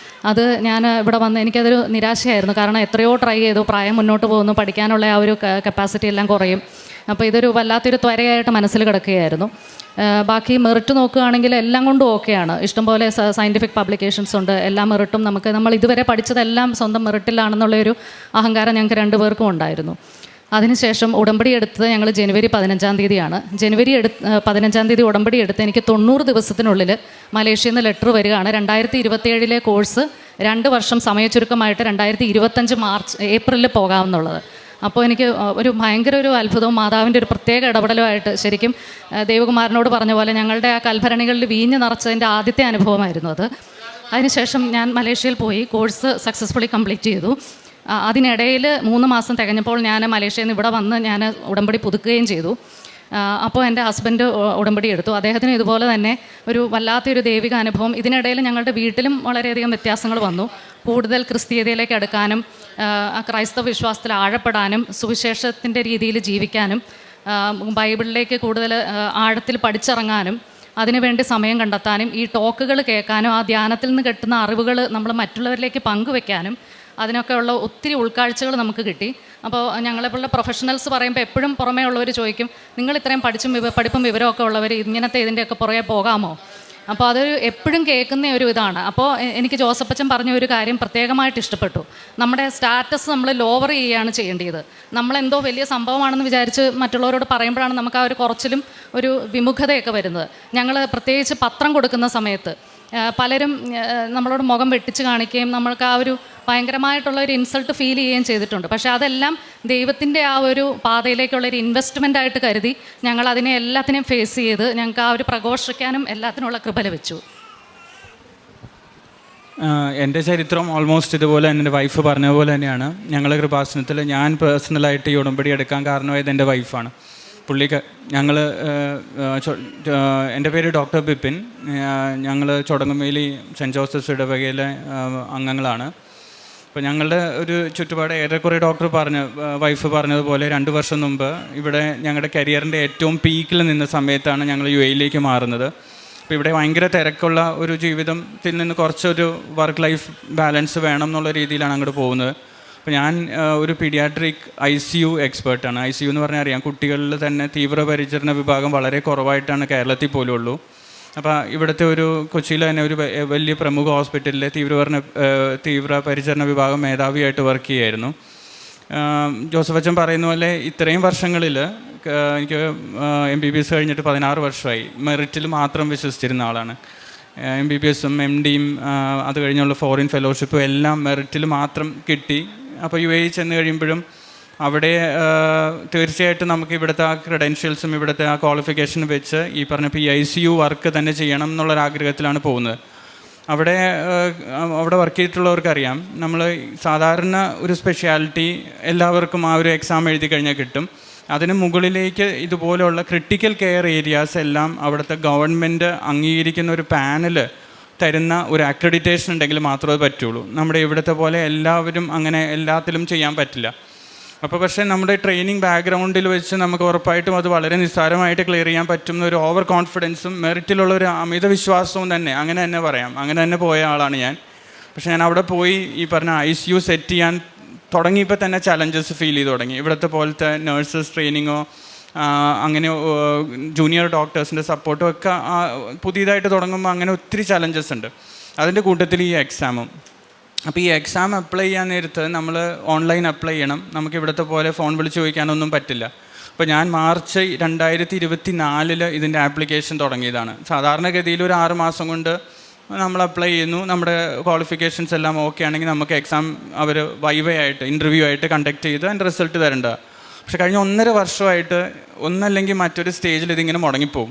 അത് ഞാൻ ഇവിടെ വന്ന് എനിക്കതൊരു നിരാശയായിരുന്നു. കാരണം എത്രയോ ട്രൈ ചെയ്തു, പ്രായം മുന്നോട്ട് പോകുന്നു, പഠിക്കാനുള്ള ആ ഒരു കപ്പാസിറ്റി എല്ലാം കുറയും. അപ്പോൾ ഇതൊരു വല്ലാത്തൊരു ത്വരയായിട്ട് മനസ്സിൽ കിടക്കുകയായിരുന്നു. ബാക്കി മെറിറ്റ് നോക്കുകയാണെങ്കിൽ എല്ലാം കൊണ്ടും ഓക്കെയാണ്. ഇഷ്ടംപോലെ സയൻറ്റിഫിക് പബ്ലിക്കേഷൻസ് ഉണ്ട്. എല്ലാ മെറിറ്റും നമ്മൾ ഇതുവരെ പഠിച്ചതെല്ലാം സ്വന്തം മെറിറ്റിലാണെന്നുള്ളൊരു അഹങ്കാരം ഞങ്ങൾക്ക് 2 പേർക്കും ഉണ്ടായിരുന്നു. അതിനുശേഷം ഉടമ്പടി എടുത്തത് ഞങ്ങൾ ജനുവരി 15-ാം തീയതിയാണ്. ജനുവരി 15-ാം തീയതി ഉടമ്പടി എടുത്ത് എനിക്ക് 90 ദിവസത്തിനുള്ളിൽ മലേഷ്യയിൽ നിന്ന് ലെറ്റർ വരികയാണ് 2027 കോഴ്സ് 2 വർഷം സമയച്ചുരുക്കമായിട്ട് 2025 ഏപ്രിലിൽ പോകാമെന്നുള്ളത്. അപ്പോൾ എനിക്ക് ഭയങ്കര ഒരു അത്ഭുതവും മാതാവിൻ്റെ ഒരു പ്രത്യേക ഇടപെടലുമായിട്ട് ശരിക്കും ദേവകുമാരനോട് പറഞ്ഞ പോലെ ഞങ്ങളുടെ ആ കൽഭരണികളിൽ വീഞ്ഞ് നിറച്ചതിൻ്റെ ആദ്യത്തെ അനുഭവമായിരുന്നു അത്. അതിനുശേഷം ഞാൻ മലേഷ്യയിൽ പോയി കോഴ്സ് സക്സസ്ഫുള്ളി കംപ്ലീറ്റ് ചെയ്തു. അതിനിടയിൽ 3 മാസം തികഞ്ഞപ്പോൾ ഞാൻ മലേഷ്യയിൽ നിന്ന് ഇവിടെ വന്ന് ഞാൻ ഉടമ്പടി പുതുക്കുകയും ചെയ്തു. അപ്പോൾ എൻ്റെ ഹസ്ബൻഡ് ഉടമ്പടി എടുത്തു. അദ്ദേഹത്തിന് ഇതുപോലെ തന്നെ ഒരു വല്ലാത്തൊരു ദൈവിക അനുഭവം. ഇതിനിടയിൽ ഞങ്ങളുടെ വീട്ടിലും വളരെയധികം വ്യത്യാസങ്ങൾ വന്നു. കൂടുതൽ ക്രിസ്തീയതയിലേക്ക് അടുക്കാനും ക്രൈസ്തവ വിശ്വാസത്തിൽ ആഴപ്പെടാനും സുവിശേഷത്തിൻ്റെ രീതിയിൽ ജീവിക്കാനും ബൈബിളിലേക്ക് കൂടുതൽ ആഴത്തിൽ പഠിച്ചിറങ്ങാനും അതിനുവേണ്ടി സമയം കണ്ടെത്താനും ഈ ടോക്കുകൾ കേൾക്കാനും ആ ധ്യാനത്തിൽ നിന്ന് കിട്ടുന്ന അറിവുകൾ നമ്മൾ മറ്റുള്ളവരിലേക്ക് പങ്കുവെക്കാനും അതിനൊക്കെയുള്ള ഒത്തിരി ഉൾക്കാഴ്ചകൾ നമുക്ക് കിട്ടി. അപ്പോൾ ഞങ്ങളെപ്പോലുള്ള പ്രൊഫഷണൽസ് പറയുമ്പോൾ എപ്പോഴും പുറമേ ഉള്ളവർ ചോദിക്കും, നിങ്ങൾ ഇത്രയും പഠിപ്പും വിവരമൊക്കെ ഉള്ളവർ ഇങ്ങനത്തെ ഇതിൻ്റെയൊക്കെ പുറകെ പോകാമോ? അപ്പോൾ അതൊരു എപ്പോഴും കേൾക്കുന്ന ഒരു ഇതാണ്. അപ്പോൾ എനിക്ക് ജോസഫച്ചൻ പറഞ്ഞ ഒരു കാര്യം പ്രത്യേകമായിട്ട് ഇഷ്ടപ്പെട്ടു. നമ്മുടെ സ്റ്റാറ്റസ് നമ്മൾ ലോവർ ചെയ്യുകയാണ് ചെയ്യേണ്ടത്. നമ്മളെന്തോ വലിയ സംഭവമാണെന്ന് വിചാരിച്ച് മറ്റുള്ളവരോട് പറയുമ്പോഴാണ് നമുക്ക് ആ ഒരു കുറച്ചിലും ഒരു വിമുഖതയൊക്കെ വരുന്നത്. ഞങ്ങൾ പ്രത്യേകിച്ച് പത്രം കൊടുക്കുന്ന സമയത്ത് പലരും നമ്മളോട് മുഖം വെട്ടിച്ച് കാണിക്കുകയും നമ്മൾക്ക് ആ ഒരു ഭയങ്കരമായിട്ടുള്ള ഒരു ഇൻസൾട്ട് ഫീൽ ചെയ്യുകയും ചെയ്തിട്ടുണ്ട്. പക്ഷേ അതെല്ലാം ദൈവത്തിൻ്റെ ആ ഒരു പാതയിലേക്കുള്ളൊരു ഇൻവെസ്റ്റ്മെൻ്റ് ആയിട്ട് കരുതി ഞങ്ങൾ അതിനെ എല്ലാത്തിനെയും ഫേസ് ചെയ്ത് ഞങ്ങൾക്ക് ആ ഒരു പ്രഘോഷിക്കാനും എല്ലാത്തിനുള്ള കൃപ ലഭിച്ചു.
എൻ്റെ ചരിത്രം ഓൾമോസ്റ്റ് ഇതുപോലെ എൻ്റെ വൈഫ് പറഞ്ഞ പോലെ തന്നെയാണ്. ഞങ്ങളുടെ കൃപാസനത്തിൽ ഞാൻ പേഴ്സണലായിട്ട് ഈ ഉടമ്പടി എടുക്കാൻ കാരണമായത് എൻ്റെ വൈഫാണ്. ഞങ്ങൾ എൻ്റെ പേര് ഡോക്ടർ ബിപിൻ. ഞങ്ങൾ ചൊടങ്ങുമേലി സെൻറ്റ് ജോസഫ്സ് ഇടവകയിലെ അംഗങ്ങളാണ്. അപ്പോൾ ഞങ്ങളുടെ ഒരു ചുറ്റുപാട് ഏറെക്കുറെ വൈഫ് പറഞ്ഞതുപോലെ 2 വർഷം മുമ്പ് ഇവിടെ ഞങ്ങളുടെ കരിയറിൻ്റെ ഏറ്റവും പീക്കിൽ നിന്ന സമയത്താണ് ഞങ്ങൾ UAE മാറുന്നത്. അപ്പോൾ ഇവിടെ ഭയങ്കര തിരക്കുള്ള ഒരു ജീവിതത്തിൽ നിന്ന് കുറച്ചൊരു വർക്ക് ലൈഫ് ബാലൻസ് വേണം എന്നുള്ള രീതിയിലാണ് അങ്ങോട്ട് പോകുന്നത്. അപ്പോൾ ഞാൻ ഒരു പീഡിയാട്രിക് ICU എക്സ്പേർട്ടാണ്. ICU എന്ന് പറഞ്ഞാൽ അറിയാം, കുട്ടികളിൽ തന്നെ തീവ്രപരിചരണ വിഭാഗം വളരെ കുറവായിട്ടാണ് കേരളത്തിൽ പോലും ഉള്ളൂ. അപ്പോൾ ഇവിടുത്തെ കൊച്ചിയിൽ തന്നെ ഒരു വലിയ പ്രമുഖ ഹോസ്പിറ്റലിലെ തീവ്രപരിചരണ വിഭാഗം മേധാവിയായിട്ട് വർക്ക് ചെയ്യുമായിരുന്നു. ജോസഫച്ചൻ പറയുന്ന പോലെ ഇത്രയും വർഷങ്ങളിൽ എനിക്ക് MBBS കഴിഞ്ഞിട്ട് 16 വർഷമായി. മെറിറ്റിൽ മാത്രം വിശ്വസിച്ചിരുന്ന ആളാണ്. MBBSഉം MDയും അത് കഴിഞ്ഞുള്ള ഫോറിൻ ഫെലോഷിപ്പും എല്ലാം മെറിറ്റിൽ മാത്രം കിട്ടി. അപ്പോൾ UAE ചെന്ന് കഴിയുമ്പോഴും അവിടെ തീർച്ചയായിട്ടും നമുക്ക് ഇവിടുത്തെ ആ ക്രെഡൻഷ്യൽസും ഇവിടുത്തെ ആ ക്വാളിഫിക്കേഷനും വെച്ച് ഈ പറഞ്ഞ PICU വർക്ക് തന്നെ ചെയ്യണം എന്നുള്ളൊരാഗ്രഹത്തിലാണ് പോകുന്നത്. അവിടെ വർക്ക് ചെയ്തിട്ടുള്ളവർക്കറിയാം, നമ്മൾ സാധാരണ ഒരു സ്പെഷ്യാലിറ്റി എല്ലാവർക്കും ആ ഒരു എക്സാം എഴുതി കഴിഞ്ഞാൽ കിട്ടും. അതിന് മുകളിലേക്ക് ഇതുപോലെയുള്ള ക്രിട്ടിക്കൽ കെയർ ഏരിയാസ് എല്ലാം അവിടുത്തെ ഗവൺമെൻറ് അംഗീകരിക്കുന്ന ഒരു പാനൽ തരുന്ന ഒരു അക്രഡിറ്റേഷൻ ഉണ്ടെങ്കിൽ മാത്രമേ പറ്റുള്ളൂ. നമ്മുടെ ഇവിടുത്തെ പോലെ എല്ലാവരും അങ്ങനെ എല്ലാത്തിലും ചെയ്യാൻ പറ്റില്ല. അപ്പോൾ പക്ഷേ നമ്മുടെ ട്രെയിനിങ് ബാക്ക്ഗ്രൗണ്ടിൽ വെച്ച് നമുക്ക് ഉറപ്പായിട്ടും അത് വളരെ നിസ്സാരമായിട്ട് ക്ലിയർ ചെയ്യാൻ പറ്റുന്ന ഒരു ഓവർ കോൺഫിഡൻസും മെറിറ്റിലുള്ള ഒരു അമിത വിശ്വാസവും തന്നെ അങ്ങനെ തന്നെ പറയാം. അങ്ങനെ തന്നെ പോയ ആളാണ് ഞാൻ. പക്ഷേ ഞാൻ അവിടെ പോയി ഈ പറഞ്ഞ ICU സെറ്റ് ചെയ്യാൻ തുടങ്ങിയപ്പോൾ തന്നെ ചലഞ്ചസ് ഫീൽ ചെയ്ത് തുടങ്ങി. ഇവിടുത്തെ പോലത്തെ നേഴ്സസ് ട്രെയിനിങ്ങോ അങ്ങനെ ജൂനിയർ ഡോക്ടേഴ്സിൻ്റെ സപ്പോർട്ടും ഒക്കെ പുതിയതായിട്ട് തുടങ്ങുമ്പോൾ അങ്ങനെ ഒത്തിരി ചലഞ്ചസ് ഉണ്ട്. അതിൻ്റെ കൂട്ടത്തിൽ ഈ എക്സാമും. അപ്പോൾ ഈ എക്സാം അപ്ലൈ ചെയ്യാൻ നേരത്ത് നമ്മൾ ഓൺലൈൻ അപ്ലൈ ചെയ്യണം. നമുക്ക് ഇവിടുത്തെ പോലെ ഫോൺ വിളിച്ച് ചോദിക്കാനൊന്നും പറ്റില്ല. അപ്പോൾ ഞാൻ മാർച്ച് 2024 ഇതിൻ്റെ ആപ്ലിക്കേഷൻ തുടങ്ങിയതാണ്. സാധാരണഗതിയിൽ ഒരു 6 മാസം കൊണ്ട് നമ്മൾ അപ്ലൈ ചെയ്യുന്നു. നമ്മുടെ ക്വാളിഫിക്കേഷൻസ് എല്ലാം ഓക്കെ ആണെങ്കിൽ നമുക്ക് എക്സാം അവർ വൈവയായിട്ട് ഇൻ്റർവ്യൂ ആയിട്ട് കണ്ടക്ട് ചെയ്ത് അതിൻ്റെ റിസൾട്ട് തരേണ്ട. പക്ഷെ കഴിഞ്ഞ 1.5 വർഷമായിട്ട് ഒന്നല്ലെങ്കിൽ മറ്റൊരു സ്റ്റേജിൽ ഇതിങ്ങനെ മുടങ്ങിപ്പോവും.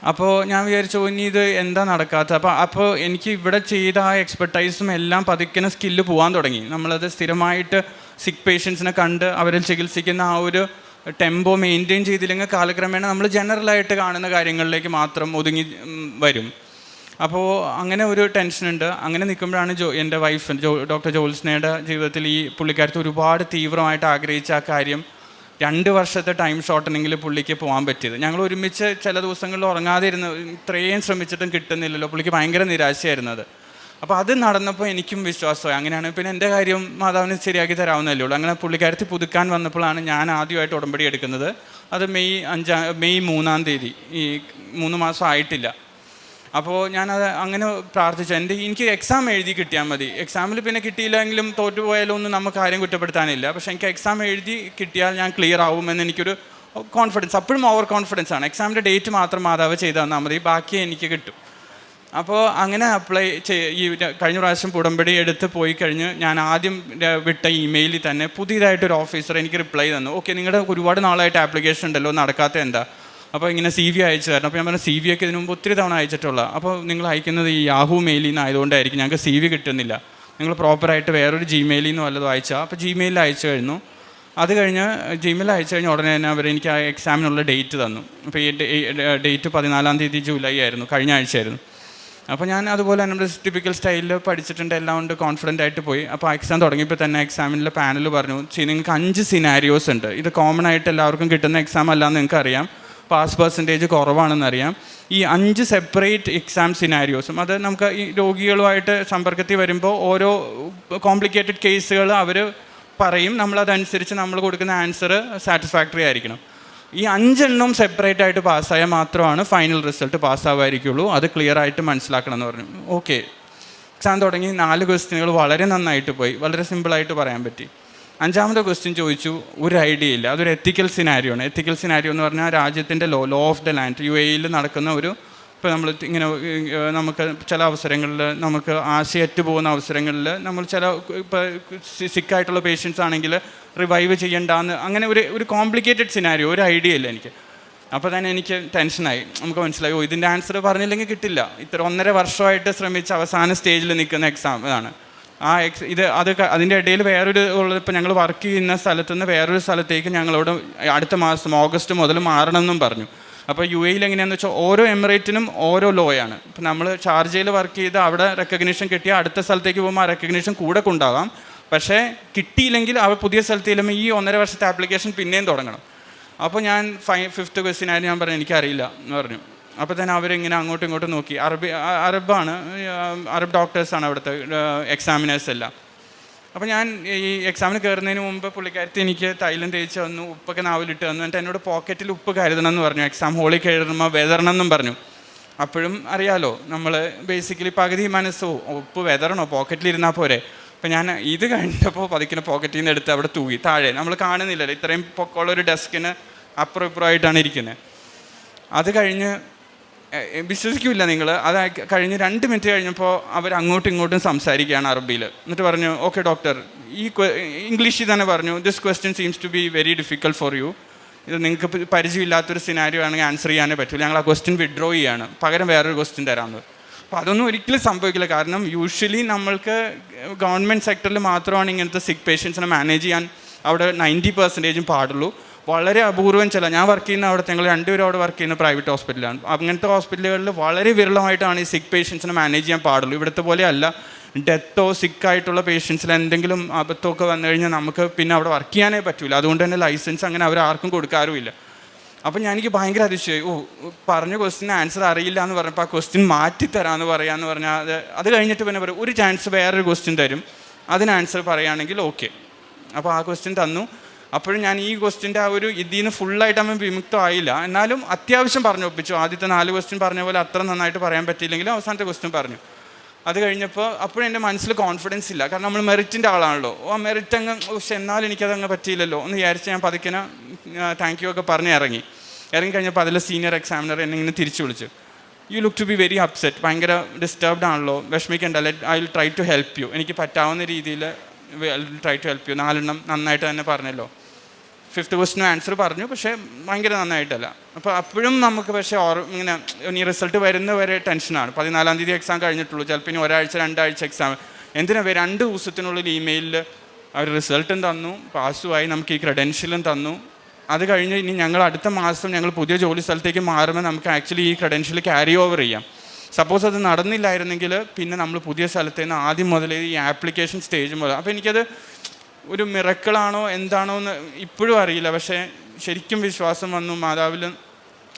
അപ്പോൾ ഞാൻ വിചാരിച്ചു ഇനി ഇത് എന്താ നടക്കാത്തത്. അപ്പോൾ എനിക്ക് ഇവിടെ ചെയ്ത ആ എക്സ്പെർട്ടൈസും എല്ലാം പതുക്കെ സ്കില്ല് പോകാൻ തുടങ്ങി. നമ്മളത് സ്ഥിരമായിട്ട് സിക്ക് പേഷ്യൻസിനെ കണ്ട് അവരിൽ ചികിത്സിക്കുന്ന ആ ഒരു ടെമ്പോ മെയിൻറ്റെയിൻ ചെയ്തില്ലെങ്കിൽ കാലക്രമേണ നമ്മൾ ജനറലായിട്ട് കാണുന്ന കാര്യങ്ങളിലേക്ക് മാത്രം ഒതുങ്ങി വരും. അപ്പോൾ അങ്ങനെ ഒരു ടെൻഷനുണ്ട്. അങ്ങനെ നിൽക്കുമ്പോഴാണ് എൻ്റെ വൈഫ് ഡോക്ടർ ജോത്സ്നയുടെ ജീവിതത്തിൽ ഈ പുള്ളിക്കാരത്ത് ഒരുപാട് തീവ്രമായിട്ട് ആഗ്രഹിച്ച ആ കാര്യം 2 വർഷത്തെ ടൈം ഷോർട്ടനെങ്കിൽ പുള്ളിക്ക് പോകാൻ പറ്റിയത്. ഞങ്ങൾ ഒരുമിച്ച് ചില ദിവസങ്ങളിൽ ഉറങ്ങാതെ ഇരുന്ന് ഇത്രയും ശ്രമിച്ചിട്ടും കിട്ടുന്നില്ലല്ലോ. പുള്ളിക്ക് ഭയങ്കര നിരാശയായിരുന്നത്. അപ്പോൾ അത് നടന്നപ്പോൾ എനിക്കും വിശ്വാസമായി. അങ്ങനെയാണ് പിന്നെ എൻ്റെ കാര്യം മാതാവിന് ശരിയാക്കി തരാവുന്നതല്ലേ ഉള്ളൂ. അങ്ങനെ പുള്ളിക്കാരത്തി പുതുക്കാൻ വന്നപ്പോഴാണ് ഞാൻ ആദ്യമായിട്ട് ഉടമ്പടി എടുക്കുന്നത്. അത് മെയ് 3-ാം തീയതി. ഈ 3 മാസം ആയിട്ടില്ല. അപ്പോൾ ഞാനത് അങ്ങനെ പ്രാർത്ഥിച്ചു. എനിക്ക് എക്സാം എഴുതി കിട്ടിയാൽ മതി. എക്സാമിൽ പിന്നെ കിട്ടിയില്ലെങ്കിലും തോറ്റുപോയാലോ ഒന്നും നമുക്ക് ആരും കുറ്റപ്പെടുത്താനില്ല. പക്ഷേ എനിക്ക് എക്സാം എഴുതി കിട്ടിയാൽ ഞാൻ ക്ലിയർ ആവുമെന്ന് എനിക്കൊരു കോൺഫിഡൻസ്, അപ്പോഴും ഓവർ കോൺഫിഡൻസ് ആണ്. എക്സാമിൻ്റെ ഡേറ്റ് മാത്രം മാതാവ് ചെയ്ത് തന്നാൽ മതി, ബാക്കി എനിക്ക് കിട്ടും. അപ്പോൾ അങ്ങനെ ഈ കഴിഞ്ഞ പ്രാവശ്യം ഉടമ്പടി എടുത്ത് പോയി കഴിഞ്ഞ് ഞാൻ ആദ്യം വിട്ട ഇമെയിലിൽ തന്നെ പുതിയതായിട്ടൊരു ഓഫീസർ എനിക്ക് റിപ്ലൈ തന്നു. ഓക്കെ, നിങ്ങളുടെ ഒരുപാട് നാളായിട്ട് ആപ്ലിക്കേഷൻ ഉണ്ടല്ലോ, നടക്കാത്ത എന്താ? അപ്പോൾ ഇങ്ങനെ CV അയച്ചു തരണം. അപ്പോൾ ഞാൻ പറഞ്ഞു CV ഒക്കെ ഇതിനു മുമ്പ് ഒത്തിരി തവണ അയച്ചിട്ടുള്ള. അപ്പോൾ നിങ്ങൾ അയക്കുന്നത് ഈ യാഹൂ മെയിലിൽ നിന്ന് ആയതുകൊണ്ടായിരിക്കും ഞങ്ങൾക്ക് CV കിട്ടുന്നില്ല, നിങ്ങൾ പ്രോപ്പറായിട്ട് വേറൊരു ജിമെയിലിൽ നിന്ന് വല്ലതും അയച്ചാൽ. അപ്പോൾ ജിമെയിലിൽ അയച്ചു കഴിഞ്ഞു. അത് കഴിഞ്ഞ് ജിമെയിൽ അയച്ചു കഴിഞ്ഞ ഉടനെ തന്നെ അവർ എനിക്ക് ആ എക്സാമിനുള്ള ഡേറ്റ് തന്നു. അപ്പോൾ ഈ ഡേറ്റ് 14-ാം തീയതി ജൂലൈ ആയിരുന്നു, കഴിഞ്ഞ ആഴ്ചയായിരുന്നു. അപ്പോൾ ഞാൻ അതുപോലെ നമ്മുടെ ടിപ്പിക്കൽ സ്റ്റൈലിൽ പഠിച്ചിട്ടുണ്ട്, എല്ലാം കൊണ്ട് കോൺഫിഡൻ്റ് ആയിട്ട് പോയി. അപ്പോൾ എക്സാം തുടങ്ങിയപ്പോൾ തന്നെ എക്സാമിൻ്റെ പാനൽ പറഞ്ഞു, നിങ്ങൾക്ക് 5 സിനാരിയോസ് ഉണ്ട്, ഇത് കോമൺ ആയിട്ട് എല്ലാവർക്കും കിട്ടുന്ന എക്സാം അല്ലാന്ന് നിങ്ങൾക്ക് അറിയാം, പാസ് പെർസെൻറ്റേജ് കുറവാണെന്നറിയാം. ഈ 5 സെപ്പറേറ്റ് എക്സാം സിനാരിയോസും, അത് നമുക്ക് ഈ രോഗികളുമായിട്ട് സമ്പർക്കത്തിൽ വരുമ്പോൾ ഓരോ കോംപ്ലിക്കേറ്റഡ് കേസുകൾ അവർ പറയും, നമ്മളതനുസരിച്ച് നമ്മൾ കൊടുക്കുന്ന ആൻസർ സാറ്റിസ്ഫാക്ടറി ആയിരിക്കണം. ഈ 5 എണ്ണവും സെപ്പറേറ്റ് ആയിട്ട് പാസ്സായാൽ മാത്രമാണ് ഫൈനൽ റിസൾട്ട് പാസ്സാവായിരിക്കുള്ളൂ, അത് ക്ലിയർ ആയിട്ട് മനസ്സിലാക്കണം എന്ന് പറഞ്ഞു. ഓക്കെ, എക്സാം തുടങ്ങി 4 ക്വസ്റ്റ്യനുകൾ വളരെ നന്നായിട്ട് പോയി, വളരെ സിമ്പിളായിട്ട് പറയാൻ പറ്റി. 5ാമത്തെ ക്വസ്റ്റ്യൻ ചോദിച്ചു, ഒരു ഐഡിയ ഇല്ല. അതൊരു എത്തിക്കൽ സിനാരിയോ ആണ്. എത്തിക്കൽ സിനാരിയോ എന്ന് പറഞ്ഞാൽ രാജ്യത്തിൻ്റെ law of the land, UAE നടക്കുന്ന ഒരു, ഇപ്പോൾ നമ്മൾ ഇങ്ങനെ നമുക്ക് ചില അവസരങ്ങളിൽ നമുക്ക് ആശയറ്റ് പോകുന്ന അവസരങ്ങളിൽ നമ്മൾ ചില ഇപ്പോൾ സിക്കായിട്ടുള്ള പേഷ്യൻസ് ആണെങ്കിൽ റിവൈവ് ചെയ്യണ്ടെന്ന്, അങ്ങനെ ഒരു കോംപ്ലിക്കേറ്റഡ് സിനാരിയോ, ഒരു ഐഡിയ ഇല്ല എനിക്ക്. അപ്പോൾ തന്നെ എനിക്ക് ടെൻഷനായി. നമുക്ക് മനസ്സിലായി, ഇതിൻ്റെ ആൻസർ പറഞ്ഞില്ലെങ്കിൽ കിട്ടില്ല. ഇത്ര 1.5 വർഷമായിട്ട് ശ്രമിച്ച് അവസാന സ്റ്റേജിൽ നിൽക്കുന്ന എക്സാം ഇതാണ്. അതിൻ്റെ ഇടയിൽ വേറൊരു ഉള്ളത്, ഇപ്പോൾ ഞങ്ങൾ വർക്ക് ചെയ്യുന്ന സ്ഥലത്തു നിന്ന് വേറൊരു സ്ഥലത്തേക്ക് ഞങ്ങളോട് അടുത്ത മാസം ഓഗസ്റ്റ് മുതൽ മാറണമെന്നും പറഞ്ഞു. അപ്പോൾ UAE എങ്ങനെയാണെന്ന് വെച്ചാൽ ഓരോ എമിറേറ്റിനും ഓരോ ലോയാണ്. ഇപ്പോൾ നമ്മൾ ഷാർജയിൽ വർക്ക് ചെയ്ത് അവിടെ റെക്കഗ്നീഷൻ കിട്ടിയാൽ അടുത്ത സ്ഥലത്തേക്ക് പോകുമ്പോൾ ആ റെക്കഗ്നീഷൻ കൂടെ കൊണ്ടാകാം. പക്ഷേ കിട്ടിയില്ലെങ്കിൽ അവർ പുതിയ സ്ഥലത്ത് ചെല്ലുമ്പോൾ ഈ 1.5 വർഷത്തെ ആപ്ലിക്കേഷൻ പിന്നെയും തുടങ്ങണം. അപ്പോൾ ഞാൻ 5th ക്വസ്റ്റ്യനായിരുന്നു, ഞാൻ പറഞ്ഞു എനിക്കറിയില്ല എന്ന് പറഞ്ഞു. അപ്പോൾ തന്നെ അവരിങ്ങനെ അങ്ങോട്ടും ഇങ്ങോട്ടും നോക്കി. അറബ് ഡോക്ടേഴ്സാണ് അവിടുത്തെ എക്സാമിനേഴ്സ് എല്ലാം. അപ്പോൾ ഞാൻ ഈ എക്സാമിന് കയറുന്നതിന് മുമ്പ് പുള്ളിക്കാരത്തി എനിക്ക് തൈലം തേച്ച് തന്നു, ഉപ്പൊക്കെ നാവിലിട്ട് തന്നു. എന്നിട്ട് എന്നോട് പോക്കറ്റിൽ ഉപ്പ് കരുതണം എന്ന് പറഞ്ഞു, എക്സാം ഹോളിൽ കയറുമ്പോൾ വെതറണം എന്നും പറഞ്ഞു. അപ്പോഴും അറിയാലോ, നമ്മൾ ബേസിക്കലി പകുതി മനസ്സോ ഉപ്പ് വെതറണോ, പോക്കറ്റിലിരുന്നാൽ പോരെ. അപ്പോൾ ഞാൻ ഇത് കഴിഞ്ഞപ്പോൾ പതുക്കിനെ പോക്കറ്റിൽ നിന്ന് എടുത്ത് അവിടെ തൂകി താഴെ. നമ്മൾ കാണുന്നില്ലല്ലോ, ഇത്രയും പൊക്കമുള്ളൊരു ഡെസ്കിന് അപ്പുറം ഇപ്പുറമായിട്ടാണ് ഇരിക്കുന്നത്. അത് കഴിഞ്ഞ് വിശ്വസിക്കില്ല നിങ്ങൾ, അത് കഴിഞ്ഞ് 2 മിനിറ്റ് കഴിഞ്ഞപ്പോൾ അവർ അങ്ങോട്ടും ഇങ്ങോട്ടും സംസാരിക്കുകയാണ് അറബിയിൽ. എന്നിട്ട് പറഞ്ഞു, ഓക്കെ ഡോക്ടർ, ഈ ഇംഗ്ലീഷിൽ തന്നെ പറഞ്ഞു, this question seems to be very difficult for you, ഇത് നിങ്ങൾക്ക് പരിചയമില്ലാത്തൊരു സിനാരിയോ ആണെങ്കിൽ ആൻസർ ചെയ്യാനേ പറ്റില്ല, ഞങ്ങൾ ആ ക്വസ്റ്റ്യൻ വിഡ്രോ ചെയ്യാണ്, പകരം വേറൊരു ക്വസ്റ്റ്യൻ തരാമെന്ന്. അപ്പോൾ അതൊന്നും ഒരിക്കലും സംഭവിക്കില്ല. കാരണം യൂഷ്വലി നമ്മൾക്ക് ഗവൺമെൻറ് സെക്ടറിൽ മാത്രമാണ് ഇങ്ങനത്തെ സിക്ക് പേഷ്യൻസിനെ മാനേജ് ചെയ്യാൻ അവിടെ 90% പാടുള്ളൂ. വളരെ അപൂർവം ഞാൻ വർക്ക് ചെയ്യുന്ന അവിടുത്തെ, ഞങ്ങൾ 2 പേരും അവിടെ വർക്ക് ചെയ്യുന്ന പ്രൈവറ്റ് ഹോസ്പിറ്റലാണ്. അങ്ങനത്തെ ഹോസ്പിറ്റലുകളിൽ വളരെ വിരളമായിട്ടാണ് ഈ സിക്ക് പേഷ്യൻസിനെ മാനേജ് ചെയ്യാൻ പാടുള്ളൂ. ഇവിടുത്തെ പോലെ അല്ല, ഡെത്തോ സിക്കായിട്ടുള്ള പേഷ്യൻസിൽ എന്തെങ്കിലും അബദ്ധമൊക്കെ വന്നു കഴിഞ്ഞാൽ നമുക്ക് പിന്നെ അവിടെ വർക്ക് ചെയ്യാനേ പറ്റില്ല. അതുകൊണ്ട് തന്നെ ലൈസൻസ് അങ്ങനെ അവർ ആർക്കും കൊടുക്കാറുമില്ല. അപ്പം എനിക്ക് ഭയങ്കര അതിശയമായി. പറഞ്ഞ ക്വസ്റ്റിന് ആൻസർ അറിയില്ല എന്ന് പറഞ്ഞപ്പോൾ ആ ക്വസ്റ്റ്യൻ മാറ്റിത്തരാമെന്ന് പറയാമെന്ന് പറഞ്ഞാൽ അത് കഴിഞ്ഞിട്ട് പിന്നെ പറയും, ഒരു ചാൻസ് വേറൊരു ക്വസ്റ്റ്യൻ തരും, അതിന് ആൻസർ പറയുകയാണെങ്കിൽ ഓക്കെ. അപ്പോൾ ആ ക്വസ്റ്റ്യൻ തന്നു. അപ്പോഴും ഞാൻ ഈ ക്വസ്റ്റ്യൻ്റെ ഇതിൽ നിന്ന് ഫുള്ളായിട്ട് അവൻ വിമുക്തമായില്ല, എന്നാലും അത്യാവശ്യം പറഞ്ഞു ഒപ്പിച്ചു. ആദ്യത്തെ 4 ക്വസ്റ്റ്യൻ പറഞ്ഞ പോലെ അത്ര നന്നായിട്ട് പറയാൻ പറ്റിയില്ലെങ്കിലും അവസാനത്തെ ക്വസ്റ്റ്യൻ പറഞ്ഞു. അത് കഴിഞ്ഞപ്പോൾ അപ്പോഴും എൻ്റെ മനസ്സിൽ കോൺഫിഡൻസ് ഇല്ല, കാരണം നമ്മൾ മെറിറ്റിൻ്റെ ആളാണല്ലോ. ആ മെറിറ്റ് അങ്ങ് എന്നാലും എനിക്കതങ്ങ് പറ്റിയില്ലല്ലോ എന്ന് വിചാരിച്ച് ഞാൻ പതുക്കിനെ താങ്ക് യു ഒക്കെ പറഞ്ഞ് ഇറങ്ങിക്കഴിഞ്ഞപ്പോൾ അതിൽ സീനിയർ എക്സാമിനർ എന്നെ ഇങ്ങനെ തിരിച്ചു വിളിച്ചു, you look to be very upset, ഭയങ്കര ഡിസ്റ്റർബ്ഡ് ആണല്ലോ, വിഷമിക്കേണ്ട, I will try to help you, എനിക്ക് പറ്റാവുന്ന രീതിയിൽ ട്രൈ ടു ഹെൽപ്പ് യു. 4 എണ്ണം നന്നായിട്ട് തന്നെ പറഞ്ഞല്ലോ. 5th ക്വസ്റ്റിനും ആൻസർ പറഞ്ഞു, പക്ഷേ ഭയങ്കര നന്നായിട്ടല്ല. അപ്പോൾ അപ്പോഴും നമുക്ക് പക്ഷേ ഇങ്ങനെ ഇനി റിസൾട്ട് വരുന്നവരെ ടെൻഷനാണ്. 14-ാം തീയതി എക്സാം കഴിഞ്ഞിട്ടുള്ളൂ, ചിലപ്പോൾ ഇനി 1 ആഴ്ച 2 ആഴ്ച എക്സാം. എന്തിനാ 2 ദിവസത്തിനുള്ളിൽ ഇമെയിലിൽ അവർ റിസൾട്ടും തന്നു, പാസ്സുമായി, നമുക്ക് ഈ ക്രെഡൻഷ്യലും തന്നു. അത് കഴിഞ്ഞ് ഇനി ഞങ്ങൾ അടുത്ത മാസം ഞങ്ങൾ പുതിയ ജോലി സ്ഥലത്തേക്ക് മാറുമ്പോൾ നമുക്ക് ആക്ച്വലി ഈ ക്രെഡൻഷ്യൽ ക്യാരി ഓവർ ചെയ്യാം. സപ്പോസ് അത് നടന്നില്ലായിരുന്നെങ്കിൽ പിന്നെ നമ്മൾ പുതിയ സ്ഥലത്ത് നിന്ന് ആദ്യം മുതൽ ഈ ആപ്ലിക്കേഷൻ സ്റ്റേജ് മുതൽ. അപ്പോൾ എനിക്കത് ഒരു മിറക്കിളാണോ എന്താണോ എന്ന് ഇപ്പോഴും അറിയില്ല. പക്ഷേ ശരിക്കും വിശ്വാസം വന്നു മാതാവിൽ.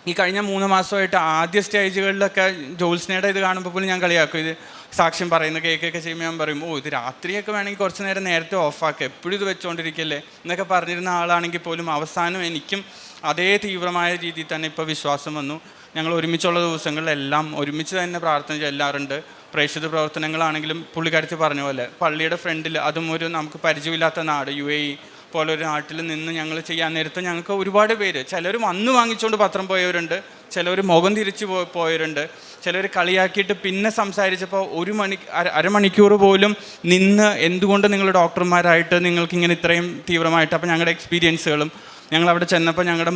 ഈ കഴിഞ്ഞ 3 മാസമായിട്ട് ആദ്യ സ്റ്റേജുകളിലൊക്കെ ജോത്സ്നയുടെ ഇത് കാണുമ്പോൾ പോലും ഞാൻ കളിയാക്കും, ഇത് സാക്ഷ്യം പറയുന്ന കേൾക്കൊക്കെ ചെയ്യുമ്പോൾ ഞാൻ പറയും, ഇത് രാത്രിയൊക്കെ വേണമെങ്കിൽ കുറച്ച് നേരം നേരത്തെ ഓഫാക്കുക, എപ്പോഴും ഇത് വെച്ചുകൊണ്ടിരിക്കല്ലേ എന്നൊക്കെ പറഞ്ഞിരുന്ന ആളാണെങ്കിൽ പോലും അവസാനം എനിക്കും അതേ തീവ്രമായ രീതിയിൽ തന്നെ ഇപ്പോൾ വിശ്വാസം വന്നു. ഞങ്ങൾ ഒരുമിച്ചുള്ള ദിവസങ്ങളിലെല്ലാം ഒരുമിച്ച് തന്നെ പ്രാർത്ഥന ചെല്ലാറുണ്ട്. പ്രേക്ഷിത പ്രവർത്തനങ്ങളാണെങ്കിലും പുള്ളിക്കാരത്തി പറഞ്ഞ പോലെ പള്ളിയുടെ ഫ്രണ്ടിൽ, അതും ഒരു നമുക്ക് പരിചയമില്ലാത്ത നാട് UAE പോലൊരു നാട്ടിൽ നിന്ന് ഞങ്ങൾ ചെയ്യാൻ നേരത്ത് ഞങ്ങൾക്ക് ഒരുപാട് പേര്, ചിലർ വന്ന് വാങ്ങിച്ചുകൊണ്ട് പത്രം പോയവരുണ്ട്, ചിലർ മുഖം തിരിച്ച് പോയവരുണ്ട്, ചിലർ കളിയാക്കിയിട്ട് പിന്നെ സംസാരിച്ചപ്പോൾ അരമണിക്കൂർ പോലും നിന്ന് എന്തുകൊണ്ട് നിങ്ങൾ ഡോക്ടർമാരായിട്ട് നിങ്ങൾക്കിങ്ങനെ ഇത്രയും തീവ്രമായിട്ട്. അപ്പോൾ ഞങ്ങളുടെ എക്സ്പീരിയൻസുകളും ഞങ്ങളവിടെ ചെന്നപ്പോൾ ഞങ്ങളുടെ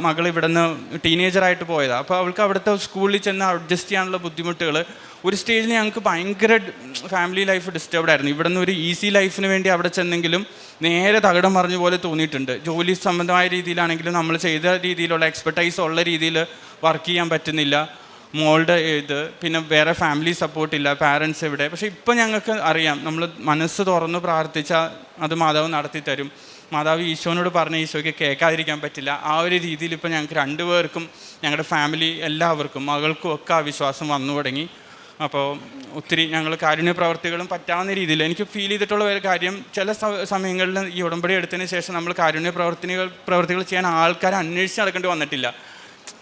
മകൾ ഇവിടെ നിന്ന് ടീനേജറായിട്ട് പോയതാണ്. അപ്പോൾ അവൾക്ക് അവിടുത്തെ സ്കൂളിൽ ചെന്ന് അഡ്ജസ്റ്റ് ചെയ്യാനുള്ള ബുദ്ധിമുട്ടുകൾ ഒരു സ്റ്റേജിൽ ഞങ്ങൾക്ക് ഭയങ്കര ഫാമിലി ലൈഫ് ഡിസ്റ്റർബ്ഡ് ആയിരുന്നു. ഇവിടെ നിന്ന് ഒരു ഈസി ലൈഫിന് വേണ്ടി അവിടെ ചെന്നെങ്കിലും നേരെ തകിടം മറിഞ്ഞ പോലെ തോന്നിയിട്ടുണ്ട്. ജോലി സംബന്ധമായ രീതിയിലാണെങ്കിലും നമ്മൾ ചെയ്ത രീതിയിലുള്ള എക്സ്പെർട്ടൈസ് ഉള്ള രീതിയിൽ വർക്ക് ചെയ്യാൻ പറ്റുന്നില്ല. മോളുടെ പിന്നെ വേറെ ഫാമിലി സപ്പോർട്ടില്ല, പാരൻസ് എവിടെ. പക്ഷേ ഇപ്പം ഞങ്ങൾക്ക് അറിയാം, നമ്മൾ മനസ്സ് തുറന്ന് പ്രാർത്ഥിച്ചാൽ അത് മാതാവ് നടത്തി തരും. മാതാവ് ഈശോനോട് പറഞ്ഞ ഈശോയ്ക്ക് കേൾക്കാതിരിക്കാൻ പറ്റില്ല. ആ ഒരു രീതിയിൽ ഇപ്പോൾ ഞങ്ങൾക്ക് രണ്ടുപേർക്കും, ഞങ്ങളുടെ ഫാമിലി എല്ലാവർക്കും, മകൾക്കും ഒക്കെ ആ വിശ്വാസം വന്നു തുടങ്ങി. അപ്പോൾ ഒത്തിരി ഞങ്ങൾ കാരുണ്യ പ്രവർത്തികളും പറ്റാവുന്ന രീതിയിൽ എനിക്ക് ഫീൽ ചെയ്തിട്ടുള്ള ഒരു കാര്യം, ചില സമയങ്ങളിൽ ഈ ഉടമ്പടി എടുത്തതിന് ശേഷം നമ്മൾ കാരുണ്യ പ്രവർത്തികൾ ചെയ്യാൻ ആൾക്കാരെ അന്വേഷിച്ച് നടക്കേണ്ടി വന്നിട്ടില്ല.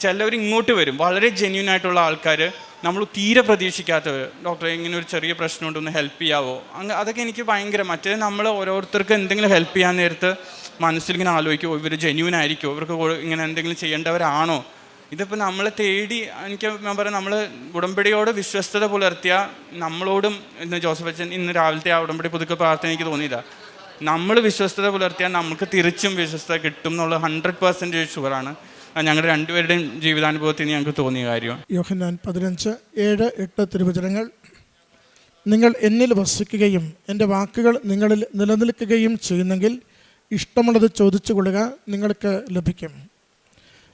ചിലവർ ഇങ്ങോട്ട് വരും, വളരെ ജെന്യൂൻ ആയിട്ടുള്ള ആൾക്കാർ, നമ്മൾ തീരെ പ്രതീക്ഷിക്കാത്തവർ, ഡോക്ടറെ ഇങ്ങനെ ഒരു ചെറിയ പ്രശ്നമുണ്ട്, ഒന്ന് ഹെൽപ്പ് ചെയ്യാവോ, അതൊക്കെ എനിക്ക് ഭയങ്കര. മറ്റേ നമ്മൾ ഓരോരുത്തർക്ക് എന്തെങ്കിലും ഹെൽപ്പ് ചെയ്യാൻ നേരത്ത് മനസ്സിലിങ്ങനെ ആലോചിക്കുമോ, ഇവർ ജെന്യൂൻ ആയിരിക്കുമോ, ഇവർക്ക് ഇങ്ങനെ എന്തെങ്കിലും ചെയ്യേണ്ടവരാണോ. ഇതിപ്പോൾ നമ്മളെ തേടി, ഞാൻ പറയാം, നമ്മൾ ഉടമ്പടിയോട് വിശ്വസ്തത പുലർത്തിയ നമ്മളോടും, ഇന്ന് ജോസഫ് അച്ഛൻ ഇന്ന് രാവിലത്തെ ആ ഉടമ്പടി പുതുക്കെ പ്രാർത്ഥന എനിക്ക് തോന്നിയില്ല, നമ്മൾ വിശ്വസ്തത പുലർത്തിയാൽ നമുക്ക് തിരിച്ചും വിശ്വസ്തത കിട്ടും എന്നുള്ള 100% ഷുവറാണ്. ഞങ്ങളുടെ രണ്ടുപേരുടെയും ജീവിതാനുഭവത്തിൽ ഞങ്ങൾക്ക് തോന്നിയ കാര്യം.
യോഹന്നാൻ 15:7-8 തിരുവചനങ്ങൾ: നിങ്ങൾ എന്നിൽ വസിക്കുകയും എൻ്റെ വാക്കുകൾ നിങ്ങളിൽ നിലനിൽക്കുകയും ചെയ്യുന്നെങ്കിൽ ഇഷ്ടമുള്ളത് ചോദിച്ചു കൊള്ളുക, നിങ്ങൾക്ക് ലഭിക്കും.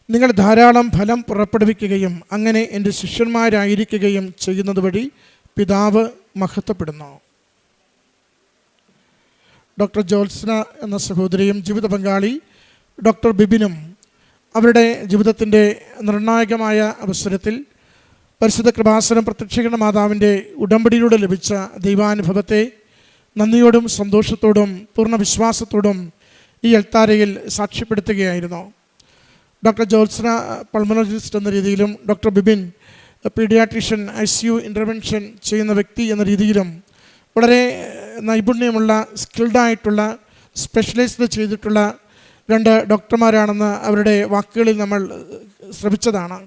നിങ്ങൾ ധാരാളം ഫലം പുറപ്പെടുവിക്കുകയും അങ്ങനെ എൻ്റെ ശിഷ്യന്മാരായിരിക്കുകയും ചെയ്യുന്നത് വഴി പിതാവ് മഹത്വപ്പെടുന്നു. ഡോക്ടർ ജോത്സ്ന എന്ന സഹോദരിയും ജീവിത പങ്കാളി ഡോക്ടർ ബിബിനും അവരുടെ ജീവിതത്തിൻ്റെ നിർണായകമായ അവസരത്തിൽ പരിശുദ്ധ കൃപാസനം പ്രത്യക്ഷീകരണ മാതാവിൻ്റെ ഉടമ്പടിയിലൂടെ ലഭിച്ച ദൈവാനുഭവത്തെ നന്ദിയോടും സന്തോഷത്തോടും പൂർണ്ണ വിശ്വാസത്തോടും ഈ എൽത്താരയിൽ സാക്ഷ്യപ്പെടുത്തുകയായിരുന്നു. ഡോക്ടർ ജോത്സ്ന പൾമനോളജിസ്റ്റ് എന്ന രീതിയിലും doctor Bibin paediatrician ICU intervention ചെയ്യുന്ന വ്യക്തി എന്ന രീതിയിലും വളരെ നൈപുണ്യമുള്ള, സ്കിൽഡായിട്ടുള്ള, സ്പെഷ്യലൈസ്ഡ് ചെയ്തിട്ടുള്ള 2 ഡോക്ടർമാരാണെന്ന് അവരുടെ വാക്കുകളിൽ നമ്മൾ ശ്രമിച്ചതാണ്.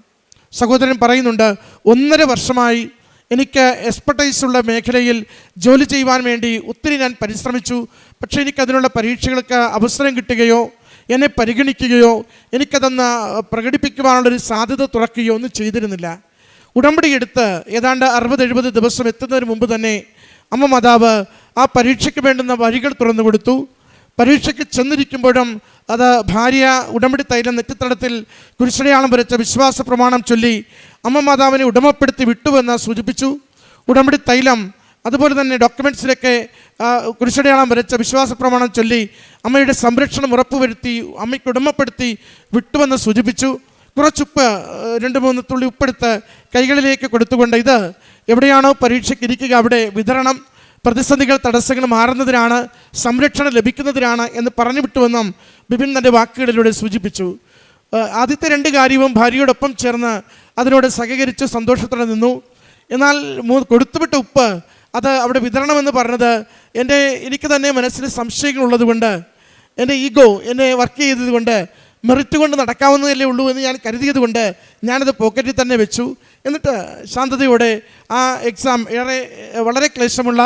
സഹോദരൻ പറയുന്നുണ്ട്, 1.5 വർഷമായി എനിക്ക് എക്സ്പെർട്ടൈസുള്ള മേഖലയിൽ ജോലി ചെയ്യുവാൻ വേണ്ടി ഒത്തിരി ഞാൻ പരിശ്രമിച്ചു. പക്ഷേ എനിക്കതിനുള്ള പരീക്ഷകൾക്ക് അവസരം കിട്ടുകയോ എന്നെ പരിഗണിക്കുകയോ എനിക്കതെന്ന് പ്രകടിപ്പിക്കുവാനുള്ളൊരു സാധ്യത തുറക്കുകയോ ഒന്നും ചെയ്തിരുന്നില്ല. ഉടമ്പടി എടുത്ത് ഏതാണ്ട് 60-70 ദിവസം എത്തുന്നതിന് മുമ്പ് തന്നെ അമ്മ മാതാവ് ആ പരീക്ഷയ്ക്ക് വേണ്ടുന്ന വഴികൾ തുറന്നു കൊടുത്തു. പരീക്ഷയ്ക്ക് ചെന്നിരിക്കുമ്പോഴും അത് ഭാര്യ ഉടമ്പടി തൈലം നെറ്റിത്തടത്തിൽ കുരിശടയാളം വരച്ച വിശ്വാസ പ്രമാണം ചൊല്ലി അമ്മ മാതാവിനെ ഉടമപ്പെടുത്തി വിട്ടുവെന്ന് സൂചിപ്പിച്ചു. ഉടമ്പടി തൈലം അതുപോലെ തന്നെ ഡോക്യുമെൻറ്റ്സിലൊക്കെ കുരിശടയാളം വരച്ച വിശ്വാസ പ്രമാണം ചൊല്ലി അമ്മയുടെ സംരക്ഷണം ഉറപ്പുവരുത്തി അമ്മയ്ക്ക് ഉടമപ്പെടുത്തി വിട്ടുവെന്ന് സൂചിപ്പിച്ചു. കുറച്ചുപ്പ് 2-3 തുള്ളി ഉപ്പെടുത്ത് കൈകളിലേക്ക് കൊടുത്തുകൊണ്ട് ഇത് എവിടെയാണോ പരീക്ഷയ്ക്ക് ഇരിക്കുക അവിടെ വിതരണം, പ്രതിസന്ധികൾ തടസ്സങ്ങൾ മാറുന്നതിനാണ്, സംരക്ഷണം ലഭിക്കുന്നതിനാണ് എന്ന് പറഞ്ഞു വിട്ടുവെന്നും ബിബിൻ തൻ്റെ വാക്കുകളിലൂടെ സൂചിപ്പിച്ചു. ആദ്യത്തെ 2 കാര്യവും ഭാര്യയോടൊപ്പം ചേർന്ന് അതിനോട് സഹകരിച്ച് സന്തോഷത്തോടെ നിന്നു. എന്നാൽ കൊടുത്തുവിട്ട ഉപ്പ് അത് അവിടെ വിതരണമെന്ന് പറഞ്ഞത് എനിക്ക് തന്നെ മനസ്സിൽ സംശയങ്ങളുള്ളത് കൊണ്ട്, എൻ്റെ ഈഗോ എന്നെ വർക്ക് ചെയ്തത് കൊണ്ട്, മെറിറ്റ് കൊണ്ട് നടക്കാവുന്നതല്ലേ ഉള്ളൂ എന്ന് ഞാൻ കരുതിയത് കൊണ്ട് ഞാനത് പോക്കറ്റിൽ തന്നെ വെച്ചു. എന്നിട്ട് ശാന്തതയോടെ ആ എക്സാം വളരെ ക്ലേശമുള്ള,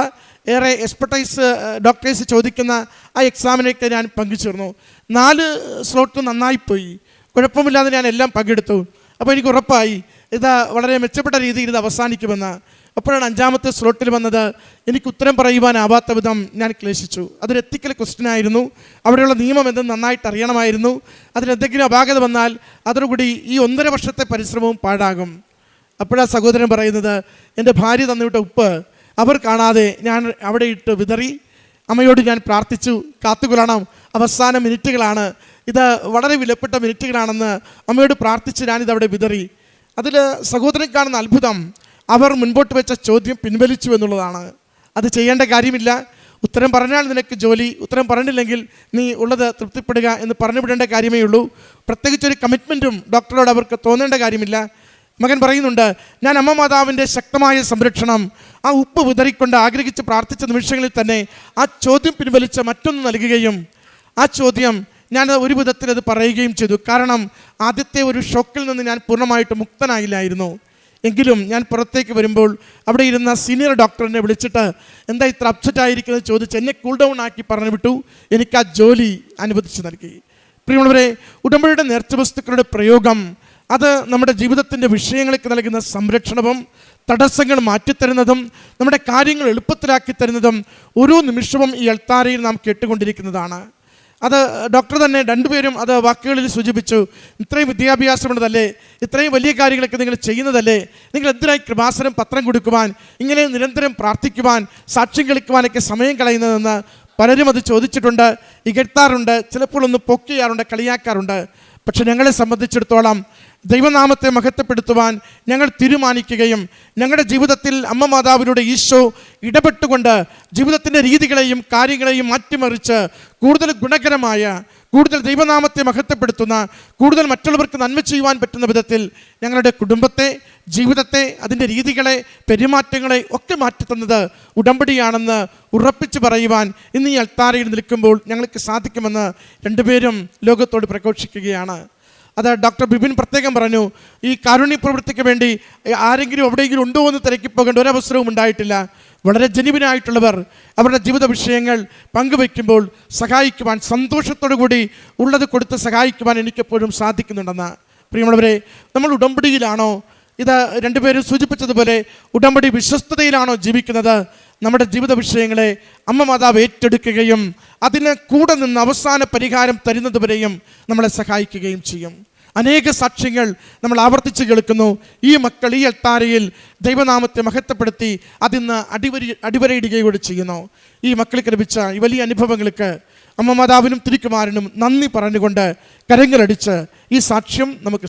ഏറെ എക്സ്പെർട്ടൈസ് ഡോക്ടേഴ്സ് ചോദിക്കുന്ന ആ എക്സാമിനൊക്കെ ഞാൻ പങ്കുചേർന്നു. 4 സ്ലോട്ട് നന്നായിപ്പോയി, കുഴപ്പമില്ലാതെ ഞാൻ എല്ലാം പങ്കെടുത്തു. അപ്പോൾ എനിക്ക് ഉറപ്പായി ഇത് വളരെ മെച്ചപ്പെട്ട രീതിയിൽ ഇത് അവസാനിക്കുമെന്ന്. അപ്പോഴാണ് 5ാമത്തെ സ്ലോട്ടിൽ വന്നത്. എനിക്ക് ഉത്തരം പറയുവാനാവാത്ത വിധം ഞാൻ ക്ലേശിച്ചു. അതൊരു എത്തിക്കൽ ക്വസ്റ്റ്യൻ ആയിരുന്നു. അവിടെയുള്ള നിയമം എന്തെന്ന് നന്നായിട്ട് അറിയണമായിരുന്നു. അതിലെന്തെങ്കിലും അപാകത വന്നാൽ അതോടുകൂടി ഈ 1.5 വർഷത്തെ പരിശ്രമവും പാഴാകും. അപ്പോഴാണ് സഹോദരൻ പറയുന്നത്, എൻ്റെ ഭാര്യ തന്നുവിട്ട ഉപ്പ് അവർ കാണാതെ ഞാൻ അവിടെ ഇട്ട് വിതറി. അമ്മയോട് ഞാൻ പ്രാർത്ഥിച്ചു, കാത്തുകൊള്ളണം, അവസാന മിനിറ്റുകളാണ്, ഇത് വളരെ വിലപ്പെട്ട മിനിറ്റുകളാണെന്ന് അമ്മയോട് പ്രാർത്ഥിച്ച് ഞാനിതവിടെ വിതറി. അതിൽ സഹോദരൻ കാണുന്ന അത്ഭുതം, അവർ മുൻപോട്ട് വെച്ച ചോദ്യം പിൻവലിച്ചു എന്നുള്ളതാണ്. അത് ചെയ്യേണ്ട കാര്യമില്ല, ഉത്തരം പറഞ്ഞാൽ നിനക്ക് ജോലി, ഉത്തരം പറഞ്ഞില്ലെങ്കിൽ നീ ഉള്ളത് തൃപ്തിപ്പെടുക എന്ന് പറഞ്ഞു വിടേണ്ട കാര്യമേ ഉള്ളൂ. പ്രത്യേകിച്ചൊരു കമ്മിറ്റ്മെൻറ്റും ഡോക്ടറോട് അവർക്ക് തോന്നേണ്ട കാര്യമില്ല. മകൻ പറയുന്നുണ്ട്, ഞാൻ അമ്മ മാതാവിൻ്റെ ശക്തമായ സംരക്ഷണം ആ ഉപ്പ് വിതറിക്കൊണ്ട് ആഗ്രഹിച്ച് പ്രാർത്ഥിച്ച നിമിഷങ്ങളിൽ തന്നെ ആ ചോദ്യം പിൻവലിച്ച് മറ്റൊന്ന് നൽകുകയും ആ ചോദ്യം ഞാൻ ഒരു വിധത്തിൽ അത് പറയുകയും ചെയ്തു. കാരണം ആദ്യത്തെ ഒരു ഷോക്കിൽ നിന്ന് ഞാൻ പൂർണ്ണമായിട്ട് മുക്തനായില്ലായിരുന്നു. എങ്കിലും ഞാൻ പുറത്തേക്ക് വരുമ്പോൾ അവിടെ ഇരുന്ന സീനിയർ ഡോക്ടറിനെ വിളിച്ചിട്ട് എന്താ ഇത്ര അപ്സെറ്റ് ആയിരിക്കുന്നത് ചോദിച്ച് എന്നെ കൂൾ ഡൗൺ ആക്കി പറഞ്ഞു വിട്ടു. എനിക്ക് ആ ജോലി അനുവദിച്ച് നൽകി. പ്രിയമുള്ളവരെ, ഉടമ്പടിയുടെ നേർച്ച വസ്തുക്കളുടെ പ്രയോഗം അത് നമ്മുടെ ജീവിതത്തിൻ്റെ വിഷയങ്ങൾക്ക് നൽകുന്ന സംരക്ഷണവും തടസ്സങ്ങൾ മാറ്റിത്തരുന്നതും നമ്മുടെ കാര്യങ്ങൾ എളുപ്പത്തിലാക്കി തരുന്നതും ഓരോ നിമിഷവും ഈ അൾത്താരയിൽ നാം കേട്ടുകൊണ്ടിരിക്കുന്നതാണ്. അത് ഡോക്ടർ തന്നെ രണ്ടുപേരും അത് വാക്കുകളിൽ സൂചിപ്പിച്ചു. ഇത്രയും വിദ്യാഭ്യാസമുള്ളതല്ലേ, ഇത്രയും വലിയ കാര്യങ്ങളൊക്കെ നിങ്ങൾ ചെയ്യുന്നതല്ലേ, നിങ്ങൾ എന്തിനായി കൃപാസനം പത്രം കൊടുക്കുവാൻ, ഇങ്ങനെ നിരന്തരം പ്രാർത്ഥിക്കുവാൻ, സാക്ഷ്യം കളിക്കുവാനൊക്കെ സമയം കളയുന്നതെന്ന് പലരും അത് ചോദിച്ചിട്ടുണ്ട്, ഇകഴ്ത്താറുണ്ട്, ചിലപ്പോൾ ഒന്ന് പൊക്കിയാറുണ്ട്, കളിയാക്കാറുണ്ട്. പക്ഷെ ഞങ്ങളെ സംബന്ധിച്ചിടത്തോളം ദൈവനാമത്തെ മഹത്വപ്പെടുത്തുവാൻ ഞങ്ങൾ തീരുമാനിക്കുകയും ഞങ്ങളുടെ ജീവിതത്തിൽ അമ്മ മാതാവിലൂടെ ഈശോ ഇടപെട്ടുകൊണ്ട് ജീവിതത്തിൻ്റെ രീതികളെയും കാര്യങ്ങളെയും മാറ്റിമറിച്ച് കൂടുതൽ ഗുണകരമായ, കൂടുതൽ ദൈവനാമത്തെ മഹത്വപ്പെടുത്തുന്ന, കൂടുതൽ മറ്റുള്ളവർക്ക് നന്മ ചെയ്യുവാൻ പറ്റുന്ന വിധത്തിൽ ഞങ്ങളുടെ കുടുംബത്തെ, ജീവിതത്തെ, അതിൻ്റെ രീതികളെ, പെരുമാറ്റങ്ങളെ ഒക്കെ മാറ്റിത്തന്നത് ഉടമ്പടിയാണെന്ന് ഉറപ്പിച്ച് പറയുവാൻ ഇന്ന് ഈ അൾത്താരയിൽ നിൽക്കുമ്പോൾ ഞങ്ങൾക്ക് സാധിക്കുമെന്ന് രണ്ടുപേരും ലോകത്തോട് പ്രഘോഷിക്കുകയാണ്. അത് ഡോക്ടർ ബിബിൻ പ്രത്യേകം പറഞ്ഞു, ഈ കാരുണ്യ പ്രവൃത്തിക്ക് വേണ്ടി ആരെങ്കിലും എവിടെയെങ്കിലും ഉണ്ടോ എന്ന് തിരക്കിപ്പോകേണ്ട ഒരവസരവും ഉണ്ടായിട്ടില്ല. വളരെ ജെനുവിനായിട്ടുള്ളവർ അവരുടെ ജീവിത വിഷയങ്ങൾ പങ്കുവയ്ക്കുമ്പോൾ സഹായിക്കുവാൻ, സന്തോഷത്തോടു കൂടി ഉള്ളത് കൊടുത്ത് സഹായിക്കുവാൻ എനിക്കെപ്പോഴും സാധിക്കുന്നുണ്ടെന്ന്. പ്രിയമുള്ളവരെ, നമ്മൾ ഉടമ്പടിയിലാണോ, ഇത് രണ്ടുപേരും സൂചിപ്പിച്ചതുപോലെ ഉടമ്പടി വിശ്വസ്തതയിലാണോ ജീവിക്കുന്നത്? നമ്മുടെ ജീവിത വിഷയങ്ങളെ അമ്മ മാതാവ് ഏറ്റെടുക്കുകയും അതിന് കൂടെ നിന്ന് അവസാന പരിഹാരം തരുന്നതുവരെയും നമ്മളെ സഹായിക്കുകയും ചെയ്യും. അനേക സാക്ഷ്യങ്ങൾ നമ്മൾ ആവർത്തിച്ച് കേൾക്കുന്നു. ഈ മക്കൾ ഈ അൾത്താരയിൽ ദൈവനാമത്തെ മഹത്വപ്പെടുത്തി അതിന്ന് അടിവരയിടുകയോട് ചെയ്യുന്നു. ഈ മക്കൾക്ക് ലഭിച്ച ഈ വലിയ അനുഭവങ്ങൾക്ക് അമ്മ മാതാവിനും തിരുക്കുമാരനും നന്ദി പറഞ്ഞുകൊണ്ട് കരങ്ങളടിച്ച് ഈ സാക്ഷ്യം നമുക്ക്